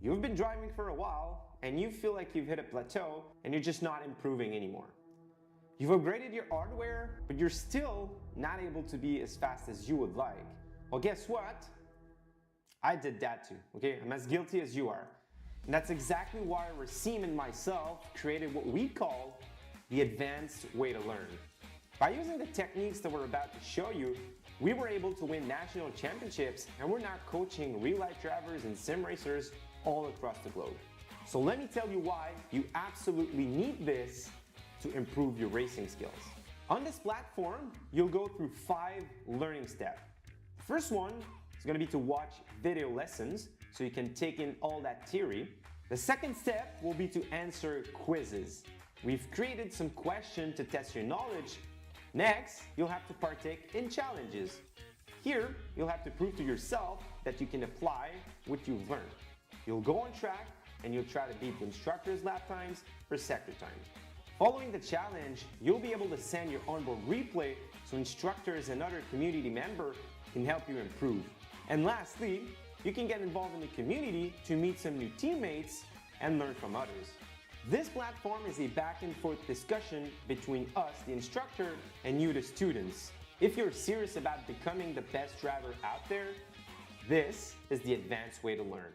You've been driving for a while and you feel like you've hit a plateau and you're just not improving anymore. You've upgraded your hardware, but you're still not able to be as fast as you would like. Well, guess what? I did that too, okay? I'm as guilty as you are. And that's exactly why Racine and myself created what we call the advanced way to learn. By using the techniques that we're about to show you, we were able to win national championships, and we're now coaching real-life drivers and sim racers all across the globe. So let me tell you why you absolutely need this to improve your racing skills. On this platform, you'll go through 5 learning steps. The first one is going to be to watch video lessons so you can take in all that theory. The second step will be to answer quizzes. We've created some questions to test your knowledge. Next, you'll have to partake in challenges. Here, you'll have to prove to yourself that you can apply what you've learned. You'll go on track and you'll try to beat the instructor's lap times for sector times. Following the challenge, you'll be able to send your onboard replay so instructors and other community members can help you improve. And lastly, you can get involved in the community to meet some new teammates and learn from others. This platform is a back and forth discussion between us, the instructor, and you, the students. If you're serious about becoming the best driver out there, this is the advanced way to learn.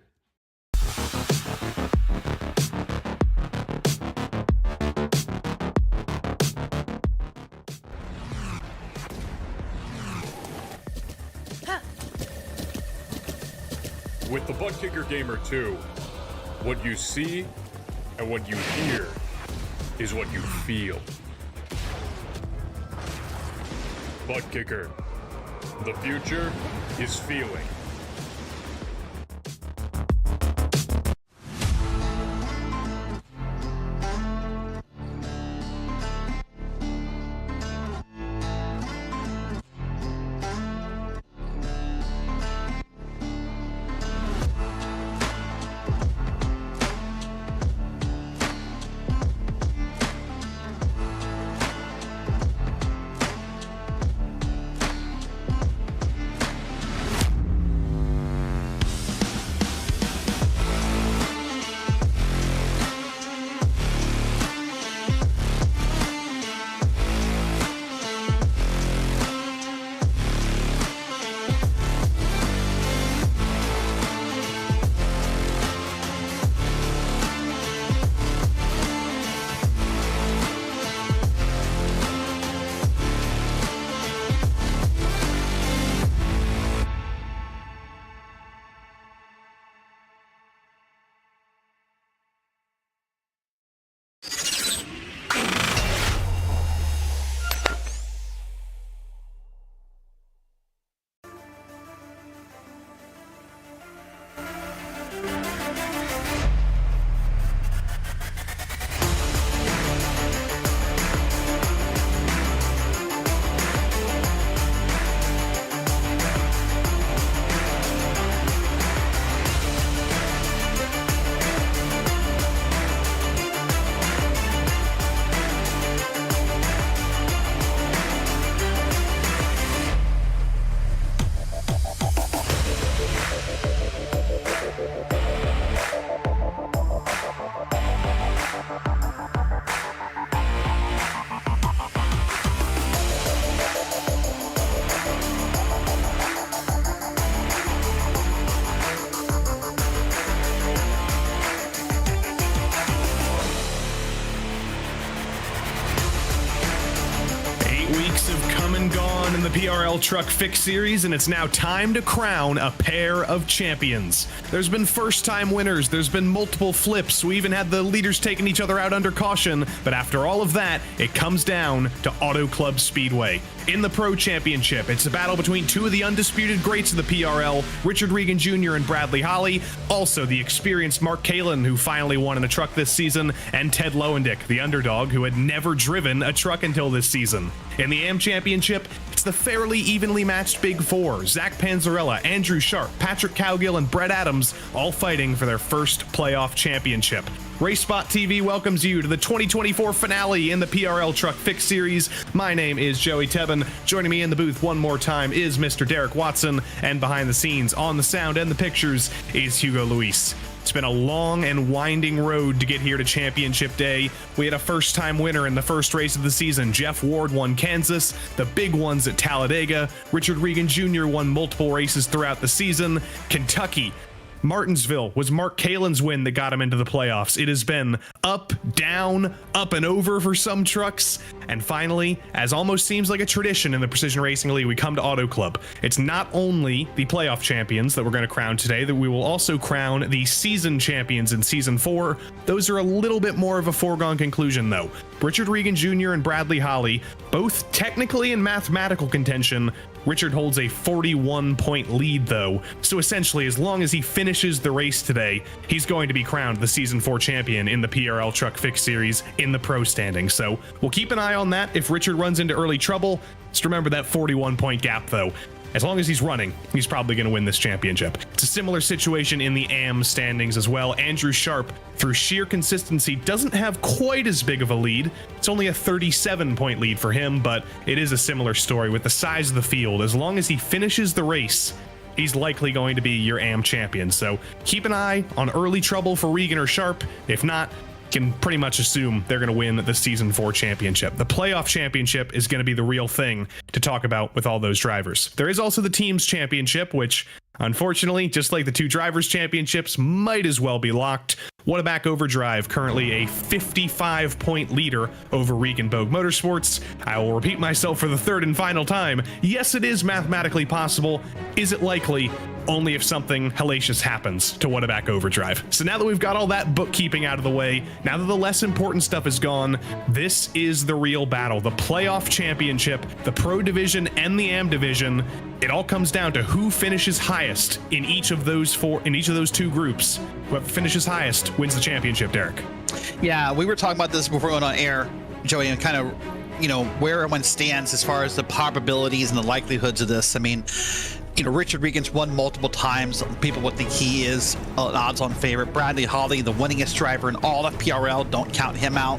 With the Butt Kicker Gamer 2, what you see and what you hear is what you feel. Butt Kicker. The future is feeling. In the PRL Truck Fixed series, and it's now time to crown a pair of champions. There's been first-time winners, there's been multiple flips, we even had the leaders taking each other out under caution, but after all of that, it comes down to Auto Club Speedway. In the Pro Championship, it's a battle between 2 of the undisputed greats of the PRL, Richard Regan Jr. and Bradley Holly, also the experienced Mark Kalin, who finally won in a truck this season, and Ted Lowendick, the underdog, who had never driven a truck until this season. In the AM Championship, it's the fairly evenly matched Big Four, Zach Panzarella, Andrew Sharp, Patrick Cowgill, and Brett Adams, all fighting for their first playoff championship. RaceSpotTV welcomes you to the 2024 finale in the PRL Truck Fixed series. My name is Joey Tebben. Joining me in the booth one more time is Mr. Derek Watson, and behind the scenes on the sound and the pictures is Hugo Luis. It's been a long and winding road to get here to Championship Day. We had a first-time winner in the first race of the season. Jeff Ward won Kansas, the big ones at Talladega. Richard Regan Jr. won multiple races throughout the season. Kentucky. Martinsville was Mark Kalen's win that got him into the playoffs. It has been up, down, up and over for some trucks. And finally, as almost seems like a tradition in the Precision Racing League, we come to Auto Club. It's not only the playoff champions that we're going to crown today, that we will also crown the season champions in Season 4. Those are a little bit more of a foregone conclusion, though. Richard Regan Jr. and Bradley Holly, both technically in mathematical contention. Richard holds a 41-point lead, though, so essentially, as long as he finishes the race today, he's going to be crowned the Season 4 champion in the PRL Truck Fixed Series in the pro standings. So we'll keep an eye on that if Richard runs into early trouble. Just remember that 41-point gap, though. As long as he's running, he's probably going to win this championship. It's a similar situation in the AM standings as well. Andrew Sharp, through sheer consistency, doesn't have quite as big of a lead. It's only a 37-point lead for him, but it is a similar story with the size of the field. As long as he finishes the race, he's likely going to be your AM champion. So keep an eye on early trouble for Regan or Sharp. If not, can pretty much assume they're going to win the Season 4 championship. The playoff championship is going to be the real thing to talk about with all those drivers. There is also the teams championship, which unfortunately, just like the two drivers championships, might as well be locked. Whataback Overdrive, currently a 55-point leader over Regan Bogue Motorsports. I will repeat myself for the third and final time. Yes, it is mathematically possible. Is it likely? Only if something hellacious happens to Whataback Overdrive. So now that we've got all that bookkeeping out of the way, now that the less important stuff is gone, this is the real battle. The playoff championship, the pro division and the AM division. It all comes down to who finishes highest in each of those two groups. Whoever finishes highest wins the championship, Derek. Yeah, we were talking about this before we went on air, Joey, and kind of, where everyone stands as far as the probabilities and the likelihoods of this. I mean, Richard Regan's won multiple times. People would think he is an odds-on favorite. Bradley Holly, the winningest driver in all of PRL, don't count him out.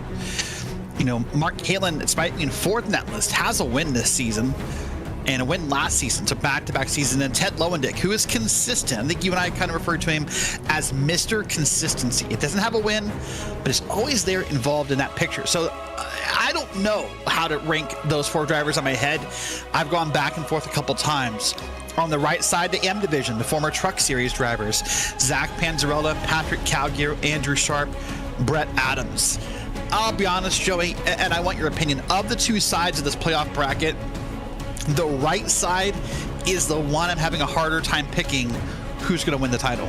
Mark Kalen, despite being fourth in that list, has a win this season and a win last season, so back-to-back season. And Ted Lowendick, who is consistent. I think you and I kind of referred to him as Mr. Consistency. It doesn't have a win, but it's always there involved in that picture. So I don't know how to rank those four drivers on my head. I've gone back and forth a couple times. On the right side, the M division, the former Truck Series drivers, Zach Panzarella, Patrick Calgear, Andrew Sharp, Brett Adams. I'll be honest, Joey, and I want your opinion. Of the two sides of this playoff bracket, the right side is the one I'm having a harder time picking who's going to win the title.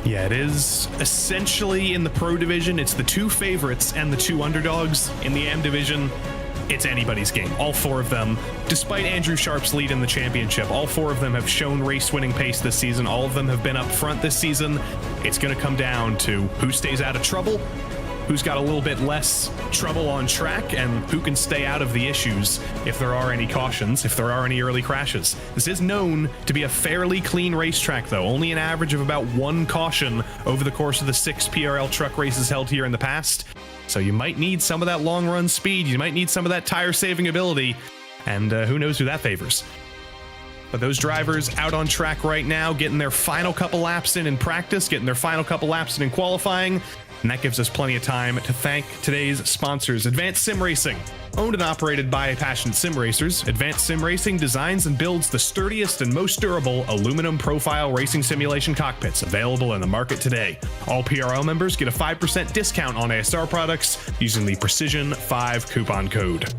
Yeah, it is essentially in the pro division. It's the two favorites and the two underdogs. In the AM division, it's anybody's game. All four of them, despite Andrew Sharp's lead in the championship, all four of them have shown race-winning pace this season. All of them have been up front this season. It's going to come down to who stays out of trouble, who's got a little bit less trouble on track, and who can stay out of the issues if there are any cautions, if there are any early crashes. This is known to be a fairly clean racetrack, though. Only an average of about one caution over the course of the 6 PRL truck races held here in the past. So you might need some of that long run speed. You might need some of that tire saving ability. And who knows who that favors. But those drivers out on track right now, getting their final couple laps in practice, getting their final couple laps in qualifying. And that gives us plenty of time to thank today's sponsors. Advanced Sim Racing. Owned and operated by passionate sim racers, Advanced Sim Racing designs and builds the sturdiest and most durable aluminum profile racing simulation cockpits available in the market today. All PRL members get a 5% discount on ASR products using the Precision 5 coupon code.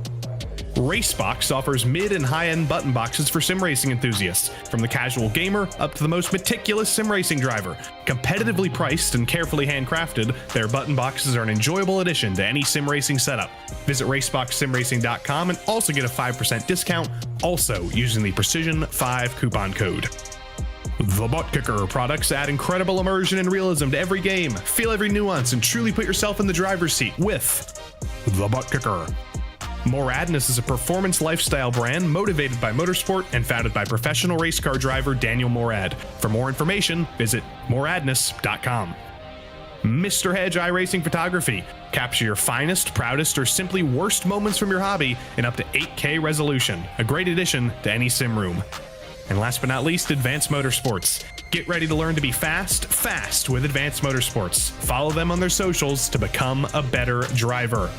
RaceBox offers mid and high-end button boxes for sim racing enthusiasts, from the casual gamer up to the most meticulous sim racing driver. Competitively priced and carefully handcrafted, their button boxes are an enjoyable addition to any sim racing setup. Visit RaceBoxSimRacing.com and also get a 5% discount, also using the Precision 5 coupon code. The Butt Kicker products add incredible immersion and realism to every game. Feel every nuance and truly put yourself in the driver's seat with The Butt Kicker. Moradness is a performance lifestyle brand motivated by motorsport and founded by professional race car driver Daniel Morad. For more information, visit moradness.com. Mr. Hedge iRacing Photography. Capture your finest, proudest, or simply worst moments from your hobby in up to 8K resolution. A great addition to any sim room. And last but not least, Advanced Motorsports. Get ready to learn to be fast with Advanced Motorsports. Follow them on their socials to become a better driver.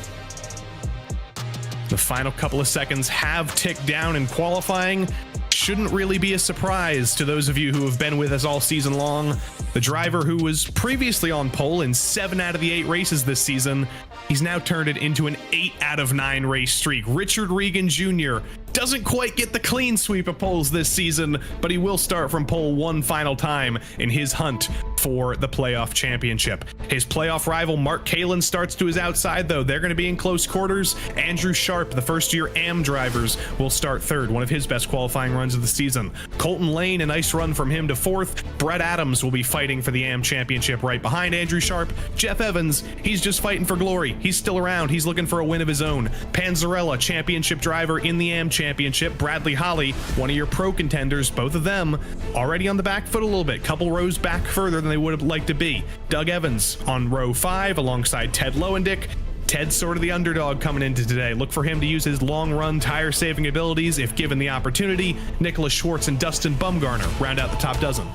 The final couple of seconds have ticked down in qualifying. Shouldn't really be a surprise to those of you who have been with us all season long. The driver who was previously on pole in 7 out of the 8 races this season, he's now turned it into an 8 out of 9 race streak. Richard Regan Jr. doesn't quite get the clean sweep of poles this season, but he will start from pole one final time in his hunt for the playoff championship. His playoff rival Mark Kalin starts to his outside, though. They're going to be in close quarters. Andrew Sharp, the first-year AM drivers, will start third, one of his best qualifying runs of the season. Colton Lane, a nice run from him to fourth. Brett Adams will be fighting for the AM championship right behind Andrew Sharp. Jeff Evans, he's just fighting for glory. He's still around. He's looking for a win of his own. Panzarella, championship driver in the AM championship. Bradley Holly, one of your pro contenders, both of them already on the back foot a little bit, couple rows back further than they would have liked to be. Doug Evans on row 5 alongside Ted Lowendick. Ted's sort of the underdog coming into today. Look for him to use his long run tire saving abilities if given the opportunity. Nicholas Schwartz and Dustin Bumgarner round out the top dozen.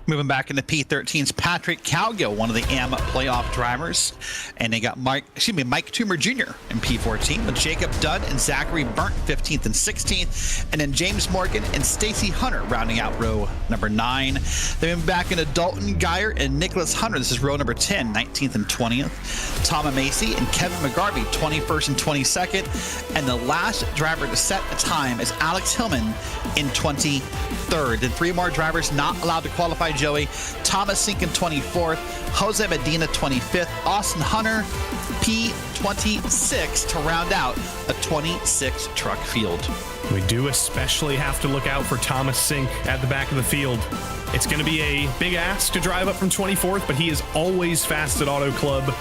Moving back into P13's Patrick Cowgill, one of the AM playoff drivers. And they got Mike Toomer Jr. in P14 with Jacob Dunn and Zachary Burnt 15th and 16th. And then James Morgan and Stacy Hunter rounding out row number 9. Then back into Dalton Geyer and Nicholas Hunter. This is row number 10, 19th and 20th. Tom Macy and Kevin McGarvey, 21st and 22nd. And the last driver to set a time is Alex Hillman in 23rd. And 3 more drivers not allowed to qualify, Joey. Thomas Sink in 24th, Jose Medina 25th, Austin Hunter P26 to round out a 26 truck field. We do especially have to look out for Thomas Sink at the back of the field. It's going to be a big ask to drive up from 24th, but he is always fast at Auto Club.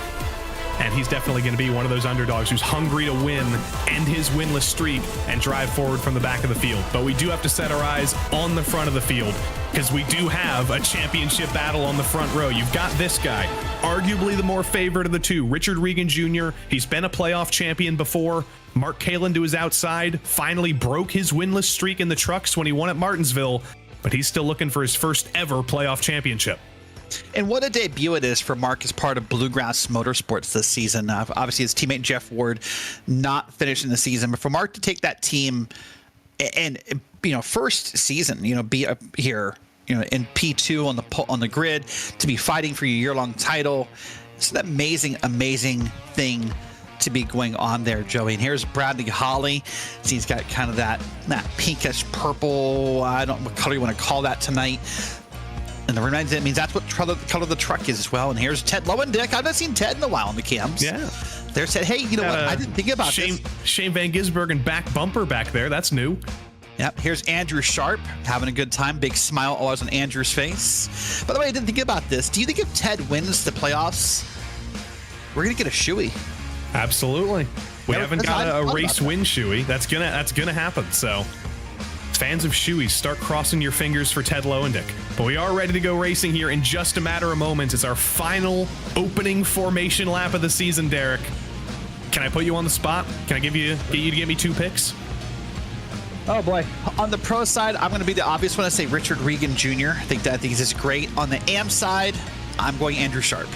And he's definitely going to be one of those underdogs who's hungry to win, end his winless streak, and drive forward from the back of the field. But we do have to set our eyes on the front of the field, because we do have a championship battle on the front row. You've got this guy, arguably the more favorite of the two, Richard Regan Jr. He's been a playoff champion before. Mark Kalin to his outside finally broke his winless streak in the trucks when he won at Martinsville, but he's still looking for his first ever playoff championship. And what a debut it is for Mark as part of Bluegrass Motorsports this season. Obviously, his teammate Jeff Ward not finishing the season, but for Mark to take that team and first season, be up here, in P2 on the grid, to be fighting for your year-long title, it's an amazing thing to be going on there, Joey. And here's Bradley Holly. See, he's got kind of that pinkish purple. I don't know what color you want to call that tonight. And the reminds it means that's what color the truck is as well. And here's Ted Lowendick. I haven't seen Ted in a while on the cams. Yeah. There's Ted. Hey, you know what? I didn't think about this. Shane Van Gisbergen back bumper back there. That's new. Yep. Here's Andrew Sharp having a good time. Big smile always on Andrew's face. By the way, I didn't think about this. Do you think if Ted wins the playoffs, we're going to get a shoey? Absolutely. We haven't got a race win shoey. That's gonna happen. So fans of shoeys, start crossing your fingers for Ted Lowendick. But we are ready to go racing here in just a matter of moments. It's our final opening formation lap of the season, Derek. Can I put you on the spot? Can I get you to give me 2 picks? Oh boy. On the pro side, I'm going to be the obvious one. I say Richard Regan Jr. I think this is great. On the AM side, I'm going Andrew Sharp.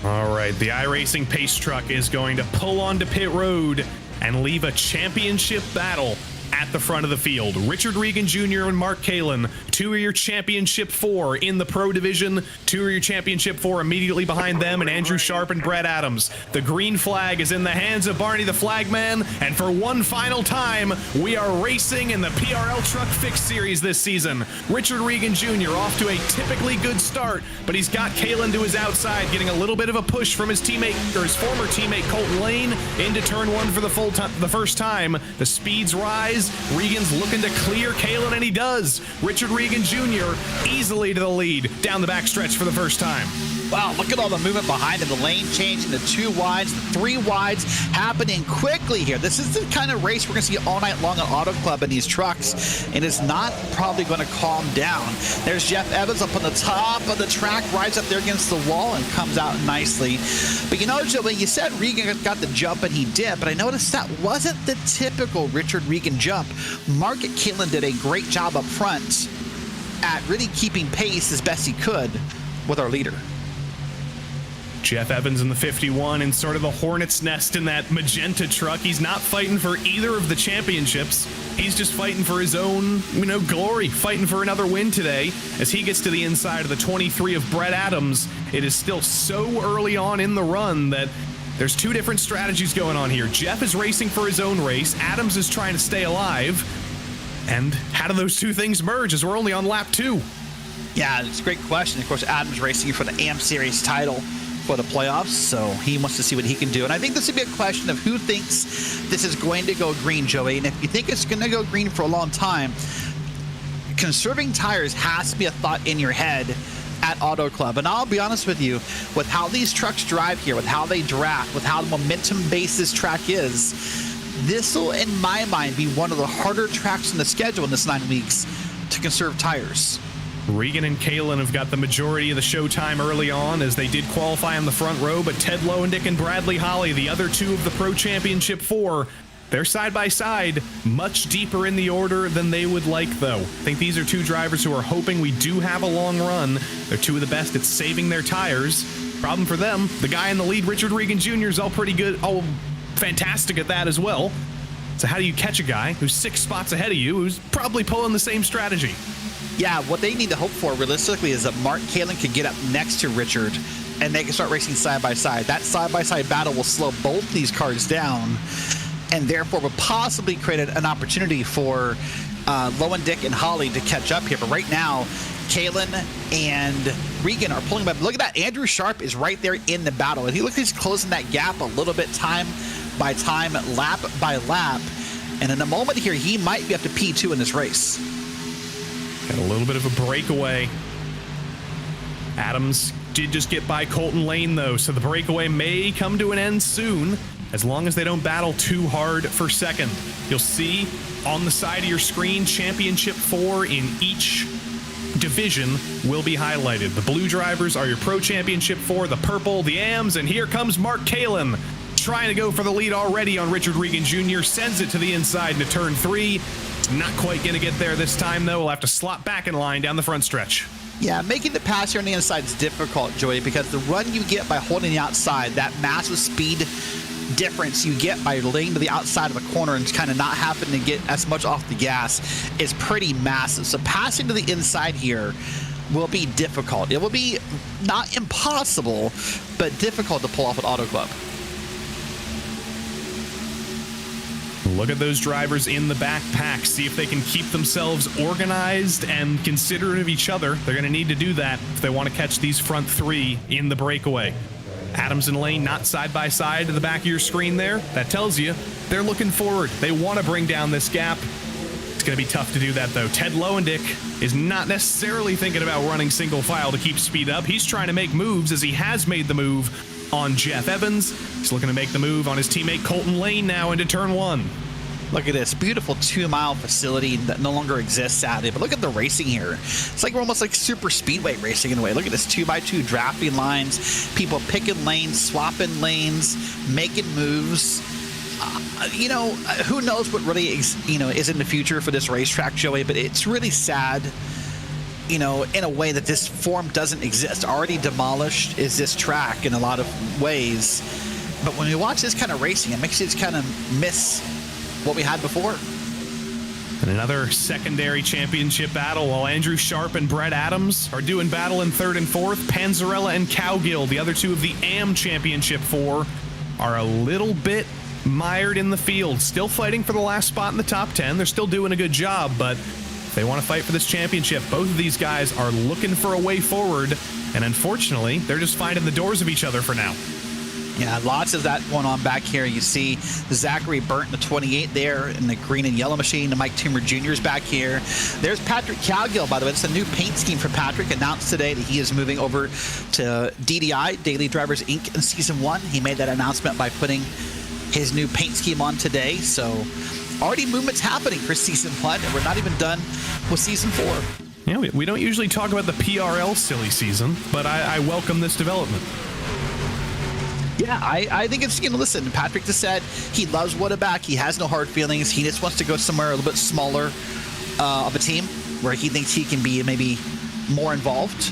All right, the iRacing pace truck is going to pull onto pit road and leave a championship battle at the front of the field. Richard Regan Jr. and Mark Kalin, 2 of your championship 4 in the pro division, 2 of your championship 4 immediately behind them, and Andrew Sharp and Brett Adams. The green flag is in the hands of Barney the Flagman, and for one final time, we are racing in the PRL Truck Fixed Series this season. Richard Regan Jr. off to a typically good start, but he's got Kalin to his outside, getting a little bit of a push from his former teammate Colton Lane into turn 1 for the first time. The speeds rise. Regan's looking to clear Kalin, and he does. Richard Regan Regan Jr. easily to the lead down the backstretch for the first time. Wow, look at all the movement behind him. The lane changing, the 2 wides, the 3 wides happening quickly here. This is the kind of race we're going to see all night long at Auto Club in these trucks, and it's not probably going to calm down. There's Jeff Evans up on the top of the track, rides up there against the wall, and comes out nicely. But you know, Joey, you said Regan got the jump, and he did, but I noticed that wasn't the typical Richard Regan jump. Market Catlin did a great job up front at really keeping pace as best he could with our leader. Jeff Evans in the 51 in sort of the hornet's nest in that magenta truck. He's not fighting for either of the championships. He's just fighting for his own, glory, fighting for another win today. As he gets to the inside of the 23 of Brett Adams, it is still so early on in the run that there's 2 different strategies going on here. Jeff is racing for his own race. Adams is trying to stay alive. And how do those 2 things merge as we're only on lap 2? Yeah, it's a great question. Of course, Adams racing for the AM Series title for the playoffs, so he wants to see what he can do. And I think this would be a question of who thinks this is going to go green, Joey. And if you think it's going to go green for a long time, conserving tires has to be a thought in your head at Auto Club. And I'll be honest with you, with how these trucks drive here, with how they draft, with how the momentum-based this track is, this will, in my mind, be one of the harder tracks in the schedule in this 9 weeks to conserve tires. Regan and Kalen have got the majority of the showtime early on as they did qualify in the front row, but Ted Lowendick and Bradley Holly, the other 2 of the Pro Championship 4, they're side by side, much deeper in the order than they would like, though. I think these are 2 drivers who are hoping we do have a long run. They're 2 of the best at saving their tires. Problem for them, the guy in the lead, Richard Regan Jr., is all pretty good, all fantastic at that as well. So how do you catch a guy who's 6 spots ahead of you, who's probably pulling the same strategy? Yeah, what they need to hope for realistically is that Mark Kalen could get up next to Richard and they can start racing side by side. That side by side battle will slow both these cars down and therefore would possibly create an opportunity for Lowendick and Holly to catch up here. But right now, Kalen and Regan are pulling back. Look at that. Andrew Sharp is right there in the battle. And he looks like he's closing that gap a little bit time by time, lap by lap. And in a moment here, he might be up to P2 in this race. Got a little bit of a breakaway. Adams did just get by Colton Lane, though, so the breakaway may come to an end soon, as long as they don't battle too hard for second. You'll see on the side of your screen, Championship 4 in each division will be highlighted. The blue drivers are your Pro Championship 4, the purple, the AMs, and here comes Mark Kalen, trying to go for the lead already on Richard Regan Jr., sends it to the inside into turn 3. Not quite going to get there this time, though. We'll have to slot back in line down the front stretch. Yeah, making the pass here on the inside is difficult, Joey, because the run you get by holding the outside, that massive speed difference you get by laying to the outside of a corner and kind of not having to get as much off the gas is pretty massive. So passing to the inside here will be difficult. It will be not impossible, but difficult to pull off at Auto Club. Look at those drivers in the backpack. See if they can keep themselves organized and considerate of each other. They're going to need to do that if they want to catch these front 3 in the breakaway. Adams and Lane not side by side to the back of your screen there. That tells you they're looking forward. They want to bring down this gap. It's going to be tough to do that, though. Ted Lowendick is not necessarily thinking about running single file to keep speed up. He's trying to make moves, as he has made the move on Jeff Evans. He's looking to make the move on his teammate Colton Lane now into turn 1. Look at this beautiful 2-mile facility that no longer exists, sadly. But look at the racing here. It's like we're almost like super speedway racing in a way. Look at this 2x2 drafting lines, people picking lanes, swapping lanes, making moves. Who knows what really is in the future for this racetrack, Joey? But it's really sad, in a way that this form doesn't exist. Already demolished is this track in a lot of ways. But when we watch this kind of racing, it makes you just kind of miss what we had before. And another secondary championship battle while Andrew Sharp and Brett Adams are doing battle in 3rd and 4th. Panzarella and Cowgill, the other 2 of the AM Championship 4, are a little bit mired in the field. Still fighting for the last spot in the top 10. They're still doing a good job, but if they want to fight for this championship, both of these guys are looking for a way forward, and unfortunately, they're just finding the doors of each other for now. Yeah, lots of that going on back here. You see Zachary Burnt in the 28 there in the green and yellow machine. Mike Toomer Jr. is back here. There's Patrick Cowgill, by the way. It's a new paint scheme for Patrick. Announced today that he is moving over to DDI, Daily Drivers Inc. in Season 1. He made that announcement by putting his new paint scheme on today. So already movements happening for Season 1, and we're not even done with Season 4. Yeah, we don't usually talk about the PRL silly season, but I welcome this development. Yeah, I think it's, listen, Patrick just said he loves Woodaback. He has no hard feelings. He just wants to go somewhere a little bit smaller of a team where he thinks he can be maybe more involved.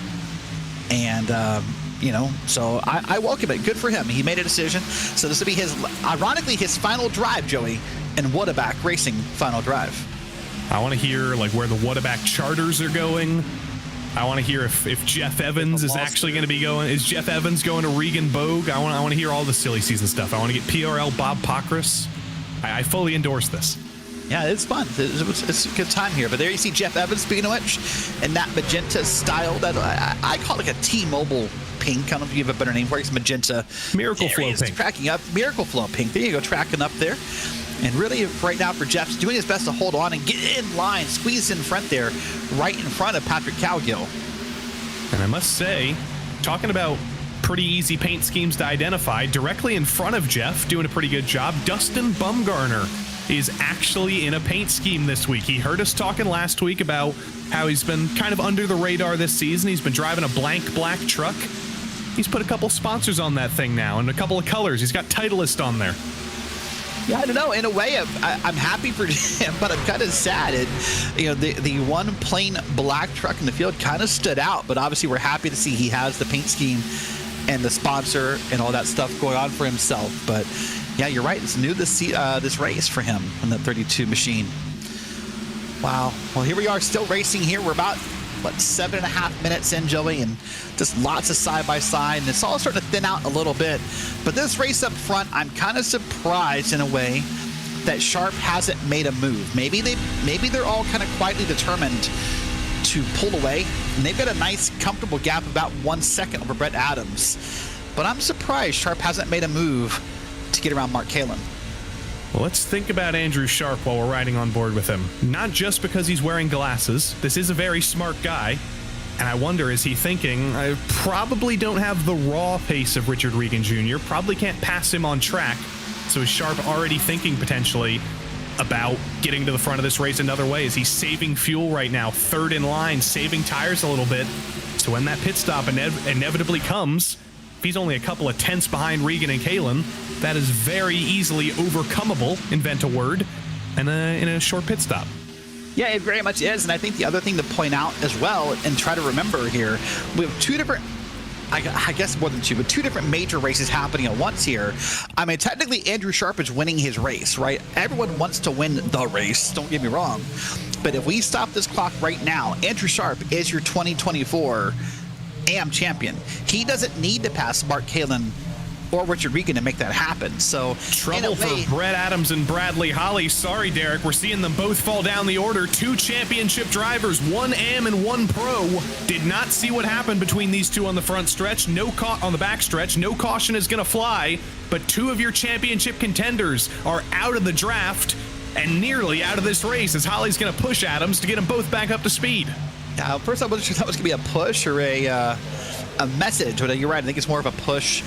And, so I welcome it. Good for him. He made a decision. So this will be ironically, his final drive, Joey, in Woodaback Racing final drive. I want to hear, where the Woodaback charters are going. I want to hear if Jeff Evans is actually going to be going. Is Jeff Evans going to Regan Bogue? I want to hear all the silly season stuff. I want to get PRL Bob Pockrass. I fully endorse this. Yeah, it's fun. It's a good time here. But there you see Jeff Evans, speaking of which, in that magenta style that I call it a T-Mobile pink. I don't know if you have a better name for it. It's magenta. Miracle Flow pink. Tracking up. Miracle Flow pink. There you go, tracking up there. And really, right now for Jeff's doing his best to hold on and get in line, squeeze in front there, right in front of Patrick Cowgill. And I must say, talking about pretty easy paint schemes to identify, directly in front of Jeff, doing a pretty good job, Dustin Bumgarner is actually in a paint scheme this week. He heard us talking last week about how he's been kind of under the radar this season. He's been driving a blank black truck. He's put a couple sponsors on that thing now and a couple of colors. He's got Titleist on there. Yeah, I don't know. In a way, I'm happy for him, but I'm kind of sad. The one plain black truck in the field kind of stood out, but obviously we're happy to see he has the paint scheme and the sponsor and all that stuff going on for himself. But yeah, you're right. It's new this race for him on the 32 machine. Wow. Well, here we are, still racing here. We're about 7.5 minutes in, Joey, and just lots of side-by-side, and it's all starting to thin out a little bit. But this race up front, I'm kind of surprised in a way that Sharp hasn't made a move. Maybe they're all kind of quietly determined to pull away, and they've got a nice, comfortable gap of about 1 second over Brett Adams. But I'm surprised Sharp hasn't made a move to get around Mark Kalin. Well, let's think about Andrew Sharp while we're riding on board with him. Not just because he's wearing glasses. This is a very smart guy. And I wonder, is he thinking, I probably don't have the raw pace of Richard Regan Jr., probably can't pass him on track. So is Sharp already thinking potentially about getting to the front of this race another way? Is he saving fuel right now, third in line, saving tires a little bit? So when that pit stop inevitably comes, if he's only a couple of tenths behind Regan and Kalin, that is very easily overcomeable, invent a word, in a short pit stop. Yeah, it very much is. And I think the other thing to point out as well and try to remember here, we have two different, I guess more than two, but two different major races happening at once here. I mean, technically, Andrew Sharp is winning his race, right? Everyone wants to win the race, don't get me wrong. But if we stop this clock right now, Andrew Sharp is your 2024 AM champion. He doesn't need to pass Mark Kalin or Richard Regan to make that happen. So trouble for Brett Adams and Bradley Holly. Sorry, Derek, we're seeing them both fall down the order. Two championship drivers, one AM and one Pro. Did not see what happened between these two on the front stretch. On the back stretch, no caution is going to fly. But two of your championship contenders are out of the draft and nearly out of this race as Holly's going to push Adams to get them both back up to speed. First, I wasn't sure that was going to be a push or a message. But you're right. I think it's more of a push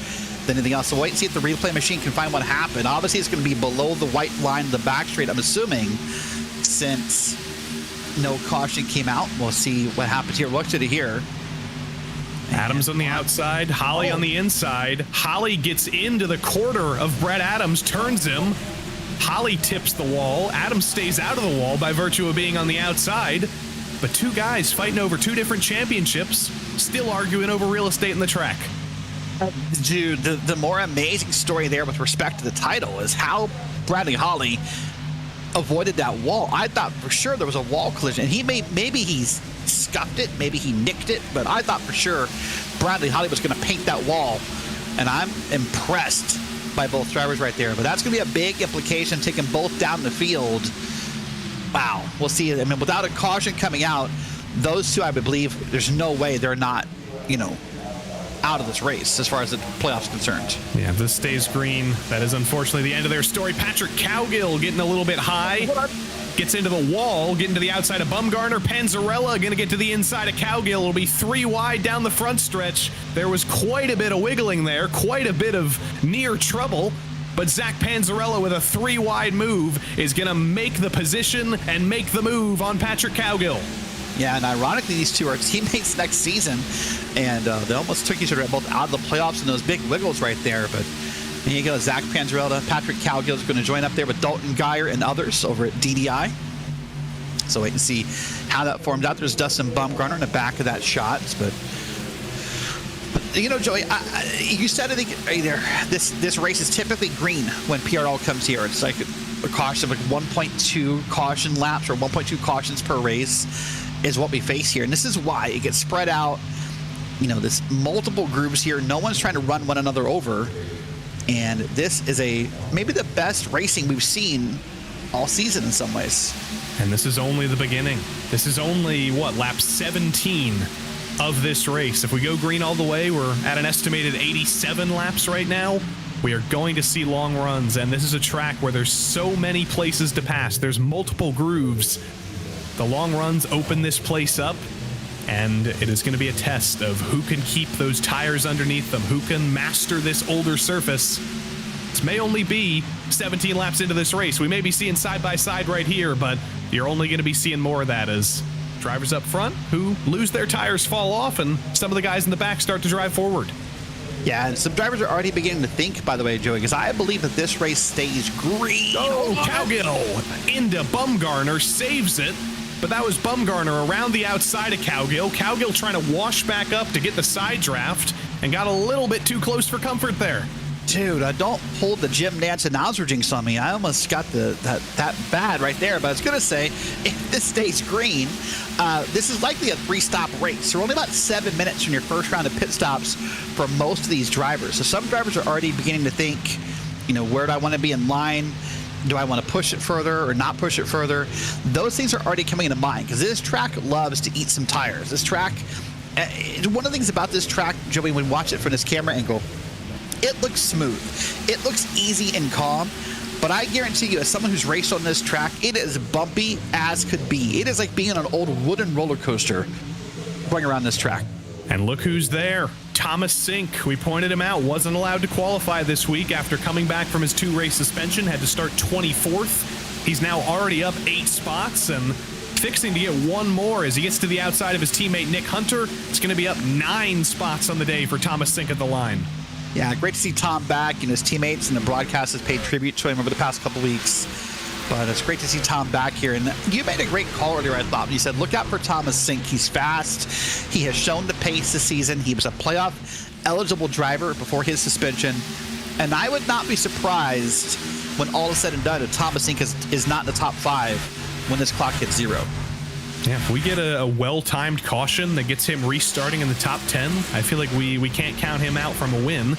than anything else. So wait and see if the replay machine can find what happened. Obviously, it's going to be below the white line of the back straight, I'm assuming, since no caution came out. We'll see what happens here. Look to the here. Adams on the outside, Holly on the inside. Holly gets into the quarter of Brett Adams, turns him. Holly tips the wall. Adams stays out of the wall by virtue of being on the outside. But two guys fighting over two different championships, still arguing over real estate in the track. Dude, the more amazing story there with respect to the title is how Bradley Holly avoided that wall. I thought for sure there was a wall collision. And maybe he scuffed it, maybe he nicked it, but I thought for sure Bradley Holly was going to paint that wall. And I'm impressed by both drivers right there. But that's going to be a big implication, taking both down the field. Wow, we'll see. I mean, without a caution coming out, those two, I believe, there's no way they're not, out of this race as far as the playoffs are concerned. Yeah, if this stays green, that is unfortunately the end of their story. Patrick Cowgill getting a little bit high. Gets into the wall, getting to the outside of Bumgarner. Panzarella going to get to the inside of Cowgill. It'll be 3 wide down the front stretch. There was quite a bit of wiggling there, quite a bit of near trouble. But Zach Panzarella with a 3 wide move is going to make the position and make the move on Patrick Cowgill. Yeah, and ironically, these two are teammates next season, and they almost took each other both out of the playoffs in those big wiggles right there. But here you go, Zach Panzarella, Patrick Cowgill is going to join up there with Dalton Geyer and others over at DDI. So wait and see how that forms out. There's Dustin Bumgarner in the back of that shot, but you know, Joey, you said it right there. This race is typically green when PRL comes here. It's like a caution of like 1.2 caution laps or 1.2 cautions per race is what we face here, and this is why it gets spread out. You know, there's multiple groups here. No one's trying to run one another over, and this is maybe the best racing we've seen all season in some ways. And this is only the beginning. This is only what, lap 17 of this race. If we go green all the way, we're at an estimated 87 laps right now. We are going to see long runs, and this is a track where there's so many places to pass. There's multiple grooves. The long runs open this place up, and it is going to be a test of who can keep those tires underneath them, who can master this older surface. This may only be 17 laps into this race. We may be seeing side-by-side right here, but you're only going to be seeing more of that as drivers up front who lose their tires fall off, and some of the guys in the back start to drive forward. Yeah, and some drivers are already beginning to think, by the way, Joey, because I believe that this race stays green. Oh, Cowgill into Bumgarner, saves it. But that was Bumgarner around the outside of Cowgill. Cowgill trying to wash back up to get the side draft and got a little bit too close for comfort there. Dude, don't pull the Jim Nantz announcer jinx on me. I almost got that bad right there. But I was going to say, if this stays green, this is likely a 3-stop race. We're only about 7 minutes from your first round of pit stops for most of these drivers. So some drivers are already beginning to think, you know, where do I want to be in line? Do I want to push it further or not push it further? Those things are already coming into mind because this track loves to eat some tires. This track, one of the things about this track, Joey, when we watch it from this camera angle, it looks smooth. It looks easy and calm. But I guarantee you, as someone who's raced on this track, it is bumpy as could be. It is like being on an old wooden roller coaster going around this track. And look who's there. Thomas Sink, we pointed him out, wasn't allowed to qualify this week after coming back from his 2-race suspension, had to start 24th. He's now already up 8 spots and fixing to get one more as he gets to the outside of his teammate Nick Hunter. It's going to be up 9 spots on the day for Thomas Sink at the line. Yeah, great to see Tom back. You know, his teammates and the broadcast has paid tribute to him over the past couple weeks. But it's great to see Tom back here. And you made a great call earlier, I thought. You said, look out for Thomas Sink. He's fast. He has shown the pace this season. He was a playoff-eligible driver before his suspension. And I would not be surprised when all is said and done if Thomas Sink is not in the top 5 when this clock hits 0. Yeah, if we get a well-timed caution that gets him restarting in the top 10, I feel like we can't count him out from a win.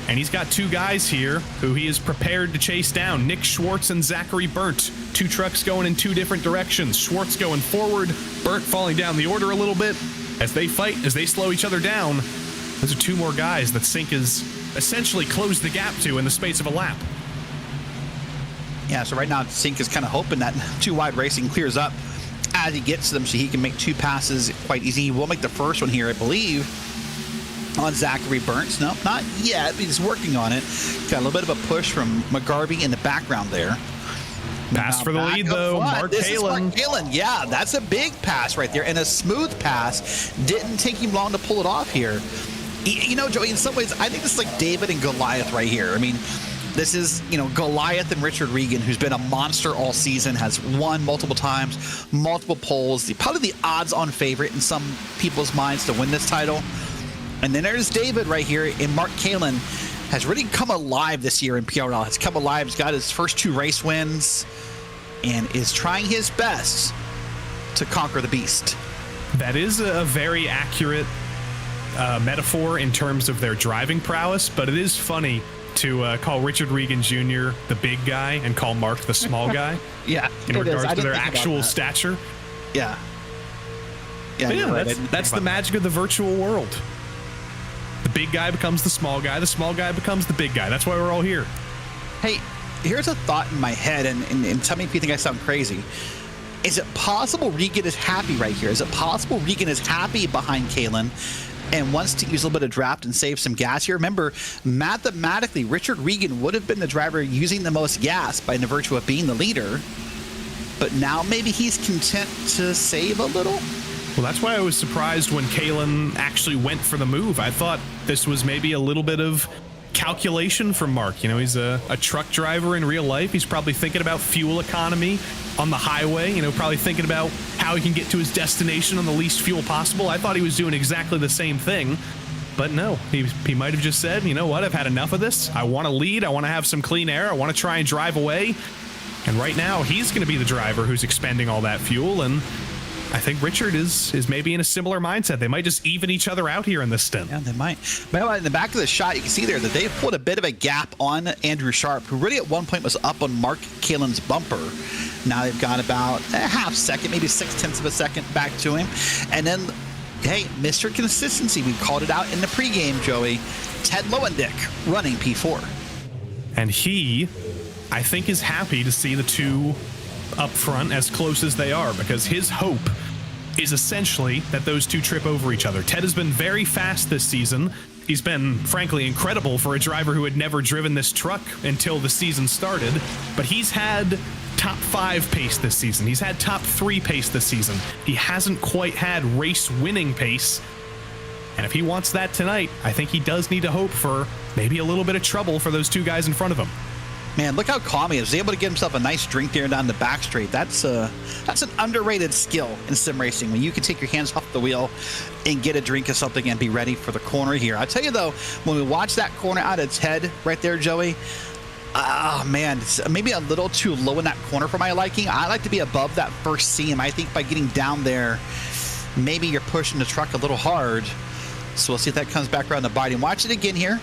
And he's got 2 guys here who he is prepared to chase down, Nick Schwartz and Zachary Burnt. 2 trucks going in 2 different directions. Schwartz going forward, Burnt falling down the order a little bit. As they fight, as they slow each other down, those are 2 more guys that Sink has essentially closed the gap to in the space of a lap. Yeah, so right now Sink is kind of hoping that 2 wide racing clears up as he gets to them so he can make 2 passes quite easy. He will make the first one here, I believe, on Zachary Burns. No, not yet, but he's working on it. Got a little bit of a push from McGarvey in the background there. Pass for the lead, though. Mark Kalin. Yeah, that's a big pass right there, and a smooth pass. Didn't take him long to pull it off here. You know, Joey, in some ways, I think this is like David and Goliath right here. I mean, this is, you know, Goliath and Richard Regan, who's been a monster all season, has won multiple times, multiple poles, probably the odds-on favorite in some people's minds to win this title. And then there's David right here, and Mark Kalin has really come alive this year in PRL. Has come alive, he's got his first 2 race wins, and is trying his best to conquer the beast. That is a very accurate metaphor in terms of their driving prowess, but it is funny to call Richard Regan Jr. the big guy and call Mark the small guy. Yeah, in regards to their actual stature. Yeah. Yeah, that's the magic of the virtual world. The big guy becomes the small guy becomes the big guy. That's why we're all here. Hey, here's a thought in my head, and tell me if you think I sound crazy. Is it possible Regan is happy right here? Is it possible Regan is happy behind Kalen and wants to use a little bit of draft and save some gas here? Remember, mathematically, Richard Regan would have been the driver using the most gas by the virtue of being the leader. But now maybe he's content to save a little? Well, that's why I was surprised when Kalen actually went for the move. I thought this was maybe a little bit of calculation from Mark. You know, he's a truck driver in real life. He's probably thinking about fuel economy on the highway, you know, probably thinking about how he can get to his destination on the least fuel possible. I thought he was doing exactly the same thing, but no, he might have just said, you know what, I've had enough of this. I want to lead. I want to have some clean air. I want to try and drive away. And right now he's going to be the driver who's expending all that fuel. And I think Richard is maybe in a similar mindset. They might just even each other out here in this stint. Yeah, they might. But in the back of the shot, you can see there that they've pulled a bit of a gap on Andrew Sharp, who really at one point was up on Mark Kalen's bumper. Now they've got about a half second, maybe 0.6 of a second back to him. And then, hey, Mr. Consistency, we called it out in the pregame, Joey. Ted Lowendick running P4. And he, I think, is happy to see the two up front as close as they are, because his hope is essentially that those two trip over each other. Ted has been very fast this season. He's been, frankly, incredible for a driver who had never driven this truck until the season started, but he's had top 5 pace this season. He's had top 3 pace this season. He hasn't quite had race winning pace. And if he wants that tonight, I think he does need to hope for maybe a little bit of trouble for those two guys in front of him. Man, look how calm he is. He's able to get himself a nice drink there down the back straight. That's an underrated skill in sim racing, when you can take your hands off the wheel and get a drink of something and be ready for the corner here. I'll tell you, though, when we watch that corner out of Ted right there, Joey, man, it's maybe a little too low in that corner for my liking. I like to be above that first seam. I think by getting down there, maybe you're pushing the truck a little hard. So we'll see if that comes back around the body. And watch it again here.